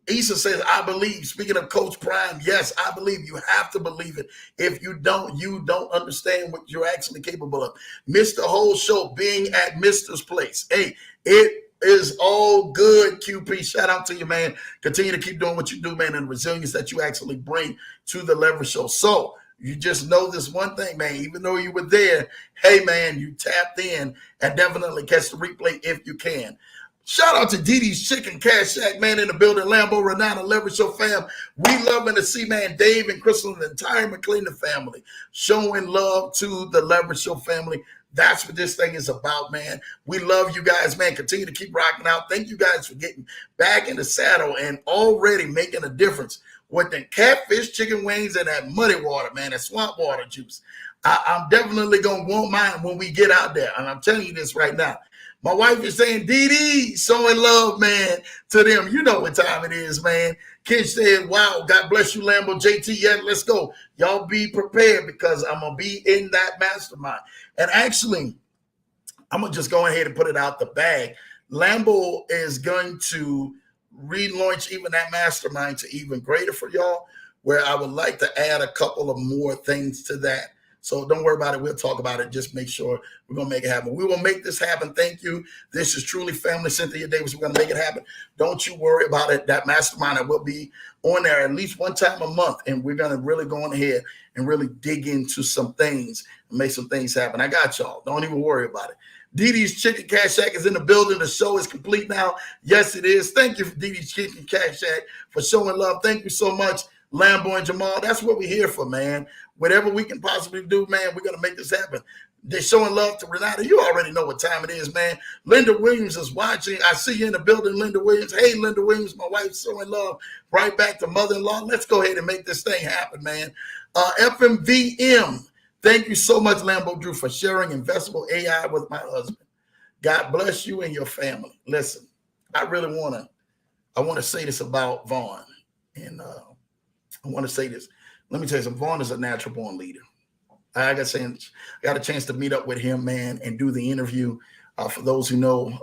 Issa says, I believe. Speaking of Coach Prime, yes, I believe. You have to believe it. If you don't understand what you're actually capable of. Missed the whole show being at Mr.'s place. Hey, it is all good, QP. Shout out to you, man. Continue to keep doing what you do, man, and the resilience that you actually bring to the Leverage Show. So you just know this one thing, man. Even though you were there, hey, man, you tapped in, and definitely catch the replay if you can. Shout out to Didi's Chicken Cash Shack, man, in the building. Lambo, Renata, Leverage Show fam. We loving to see, man, Dave and Crystal and the entire McClendon family showing love to the Leverage Show family. That's what this thing is about, man. We love you guys, man. Continue to keep rocking out. Thank you guys for getting back in the saddle and already making a difference with the catfish chicken wings and that muddy water, man, that swamp water juice. I'm definitely going to want mine when we get out there. And I'm telling you this right now. My wife is saying, Dee, showing love, man, to them. You know what time it is, man. Ken said, wow, God bless you, Lambo. JT, yeah, let's go. Y'all be prepared, because I'm going to be in that mastermind. And actually, I'm going to just go ahead and put it out the bag. Lambo is going to relaunch even that mastermind to even greater for y'all, where I would like to add a couple of more things to that. So don't worry about it. We'll talk about it. Just make sure we're going to make it happen. We will make this happen. Thank you. This is truly family. Cynthia Davis, we're going to make it happen. Don't you worry about it. That mastermind, I will be on there at least one time a month. And we're going to really go on ahead and really dig into some things and make some things happen. I got y'all. Don't even worry about it. Didi's Chicken Cash Shack is in the building. The show is complete now. Yes, it is. Thank you for Didi's Chicken Cash Shack for showing love. Thank you so much, Lambo and Jamal. That's what we're here for, man. Whatever we can possibly do, man, we're going to make this happen. They're showing love to Renata. You already know what time it is, man. Linda Williams is watching. I see you in the building, Linda Williams. Hey, Linda Williams, my wife's showing love right back to mother-in-law. Let's go ahead and make this thing happen, man. FMVM, thank you so much, Lambo Drew, for sharing investable AI with my husband. God bless you and your family. Listen, I really want to say this about Vaughn. And I want to say this. Let me tell you something. Vaughn is a natural born leader. I got a chance to meet up with him, man, and do the interview for those who know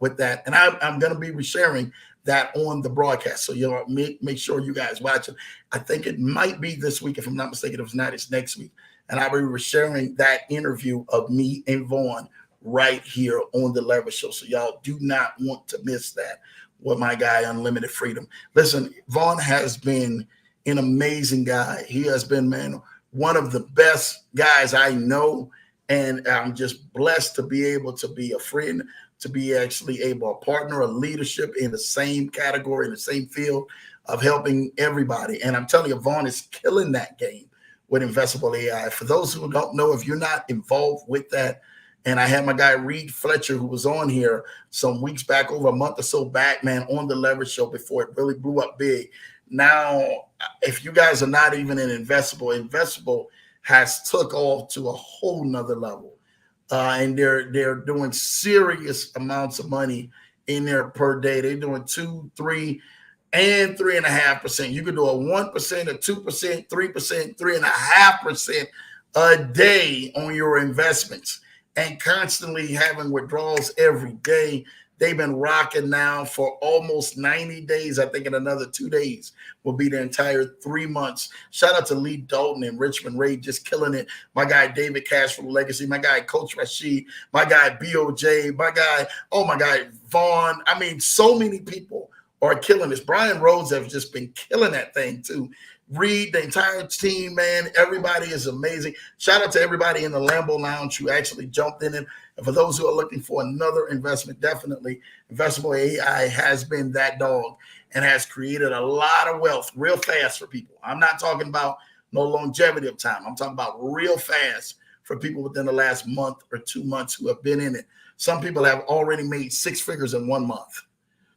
with that. And I'm going to be resharing that on the broadcast. So you'll make sure you guys watch it. I think it might be this week. If I'm not mistaken, if it's not, it's next week. And I'll be resharing that interview of me and Vaughn right here on the Leverage Show. So y'all do not want to miss that with my guy, Unlimited Freedom. Listen, Vaughn has been an amazing guy. He has been, man, one of the best guys I know. And I'm just blessed to be able to be a friend, to be actually able to partner, a leadership in the same category, in the same field of helping everybody. And I'm telling you, Vaughn is killing that game with Investable AI. For those who don't know, if you're not involved with that, and I had my guy Reed Fletcher, who was on here some weeks back, over a month or so back, man, on the Leverage Show before it really blew up big. Now, if you guys are not even in Investable has took off to a whole nother level. And they're doing serious amounts of money in there per day. They're doing 2, 3, and 3.5%. You could do a 1%, a 2%, 3%, 3.5% a day on your investments, and constantly having withdrawals every day. They've been rocking now for almost 90 days. I think in another 2 days will be the entire 3 months. Shout out to Lee Dalton and Richmond Ray, just killing it. My guy David Cash from Legacy, my guy Coach Rashid, my guy BOJ, my guy, oh my God, Vaughn. I mean, so many people are killing this. Brian Rhodes has just been killing that thing too. Reed, the entire team, man, everybody is amazing. Shout out to everybody in the Lambo Lounge who actually jumped in it. And for those who are looking for another investment, definitely Investable AI has been that dog and has created a lot of wealth real fast for people. I'm not talking about no longevity of time. I'm talking about real fast for people within the last month or 2 months who have been in it. Some people have already made 6 figures in 1 month.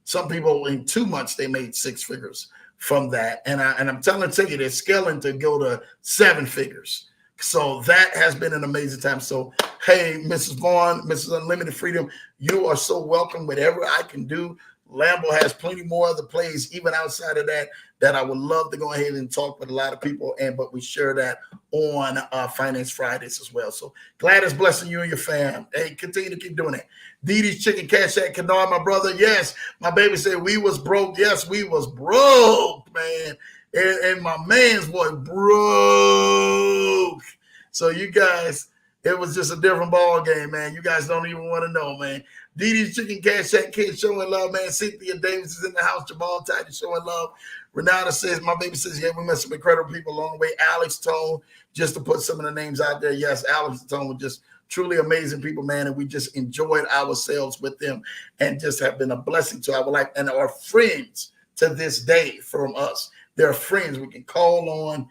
Some people in 2 months, they made 6 figures from that. And I'm telling you, they're scaling to go to 7 figures. So that has been an amazing time. So, hey, Mrs. Vaughn, Mrs. Unlimited Freedom, you are so welcome. Whatever I can do. Lambo has plenty more other plays, even outside of that, that I would love to go ahead and talk with a lot of people. But we share that on Finance Fridays as well. So glad it's blessing you and your fam. Hey, continue to keep doing it. Dee Dee's Chicken Cash at Kennard, my brother. Yes, my baby said we was broke. Yes, we was broke, man. And my man's was broke. So you guys, it was just a different ball game, man. You guys don't even want to know, man. Dee Dee's Chicken Cash Shack Kid showing love, man. Cynthia Davis is in the house. Jamal Titan showing love. Renata says, my baby says, yeah, we met some incredible people along the way. Alex Tone, just to put some of the names out there. Yes, Alex Tone was just truly amazing people, man. And we just enjoyed ourselves with them and just have been a blessing to our life and our friends to this day from us. They're friends we can call on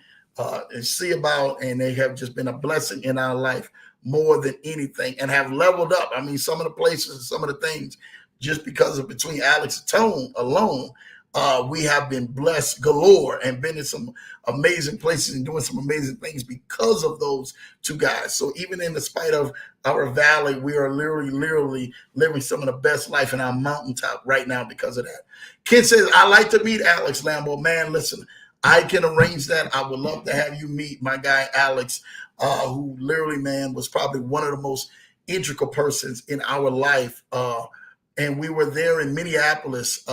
and see about, and they have just been a blessing in our life more than anything and have leveled up. I mean, some of the places and some of the things, just because of between Alex and Tone alone, we have been blessed galore and been in some amazing places and doing some amazing things because of those two guys. So even in the spite of our valley, we are literally living some of the best life in our mountaintop right now because of that. Kid says, I like to meet Alex Lambo. Man, listen, I can arrange that. I would love to have you meet my guy, Alex, who literally, man, was probably one of the most integral persons in our life. And we were there in Minneapolis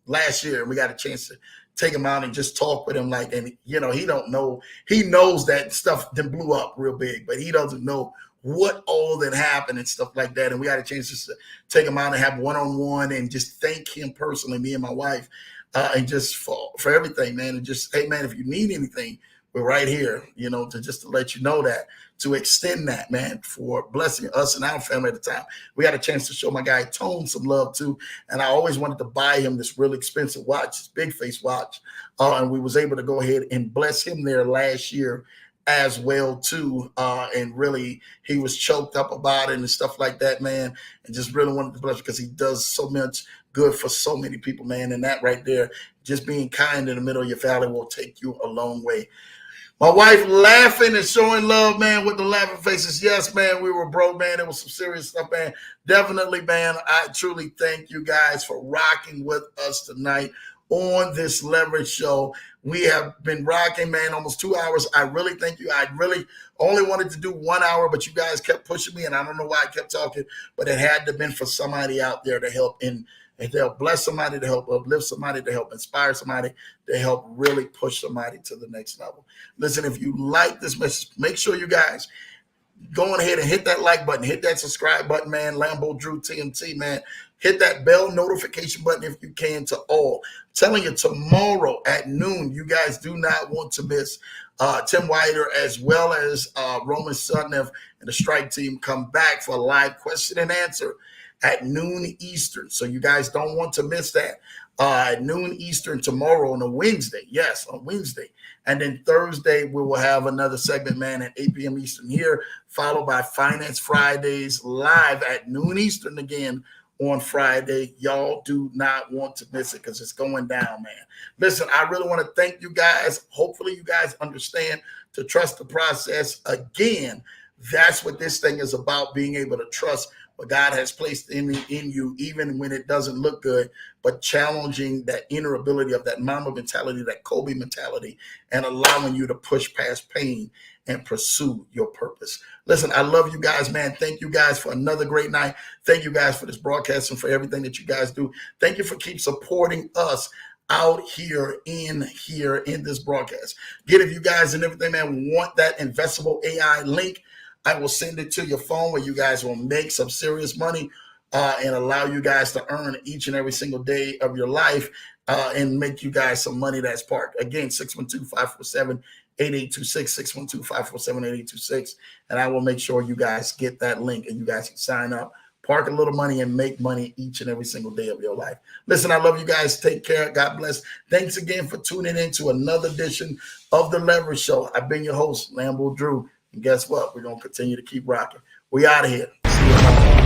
last year, and we got a chance to take him out and just talk with him. And you know, he don't know. He knows that stuff then blew up real big, but he doesn't know what all that happened and stuff like that. And we got a chance just to take him out and have one-on-one and just thank him personally, me and my wife, and just for everything, man. And just, hey, man, if you need anything, we're right here, you know, to let you know that, to extend that, man, for blessing us and our family at the time. We had a chance to show my guy Tone some love too. And I always wanted to buy him this really expensive watch, this big face watch. And we was able to go ahead and bless him there last year as well too. And really, he was choked up about it and stuff like that, man. And just really wanted to bless because he does so much good for so many people, man. And that right there, just being kind in the middle of your valley will take you a long way. My wife laughing and showing love, man, with the laughing faces. Yes, man, we were broke, man. It was some serious stuff, man. Definitely, man, I truly thank you guys for rocking with us tonight on this Leverage Show. We have been rocking, man, almost 2 hours. I really thank you. I really only wanted to do 1 hour, but you guys kept pushing me, and I don't know why I kept talking, but it had to have been for somebody out there to help and to help bless somebody, to help uplift somebody, to help inspire somebody, to help really push somebody to the next level. Listen, if you like this message, make sure you guys go on ahead and hit that like button, hit that subscribe button, man. Lambo Drew TMT, man. Hit that bell notification button if you can to all. I'm telling you, tomorrow at noon, you guys do not want to miss Tim Wider as well as Roman Sudnev and the Strike Team come back for a live question and answer at noon Eastern. So you guys don't want to miss that. at noon Eastern tomorrow on a Wednesday. Yes, on Wednesday. And then Thursday, we will have another segment, man, at 8 p.m. Eastern here, followed by Finance Fridays live at noon Eastern again on Friday. Y'all do not want to miss it because it's going down, man. Listen, I really want to thank you guys. Hopefully you guys understand to trust the process. Again, that's what this thing is about, being able to trust what God has placed in you, even when it doesn't look good, but challenging that inner ability of that Mamba mentality, that Kobe mentality, and allowing you to push past pain and pursue your purpose. Listen, I love you guys, man. Thank you guys for another great night. Thank you guys for this broadcast and for everything that you guys do. Thank you for keep supporting us out here in this broadcast. Get if you guys and everything, man, want that investable AI link, I will send it to your phone where you guys will make some serious money and allow you guys to earn each and every single day of your life and make you guys some money that's parked. Again, 612-547-8826, 612-547-8826. And I will make sure you guys get that link and you guys can sign up, park a little money, and make money each and every single day of your life. Listen, I love you guys. Take care. God bless. Thanks again for tuning in to another edition of The Leverage Show. I've been your host, Lambo Drew. And guess what? We're going to continue to keep rocking. We out of here. See you tomorrow.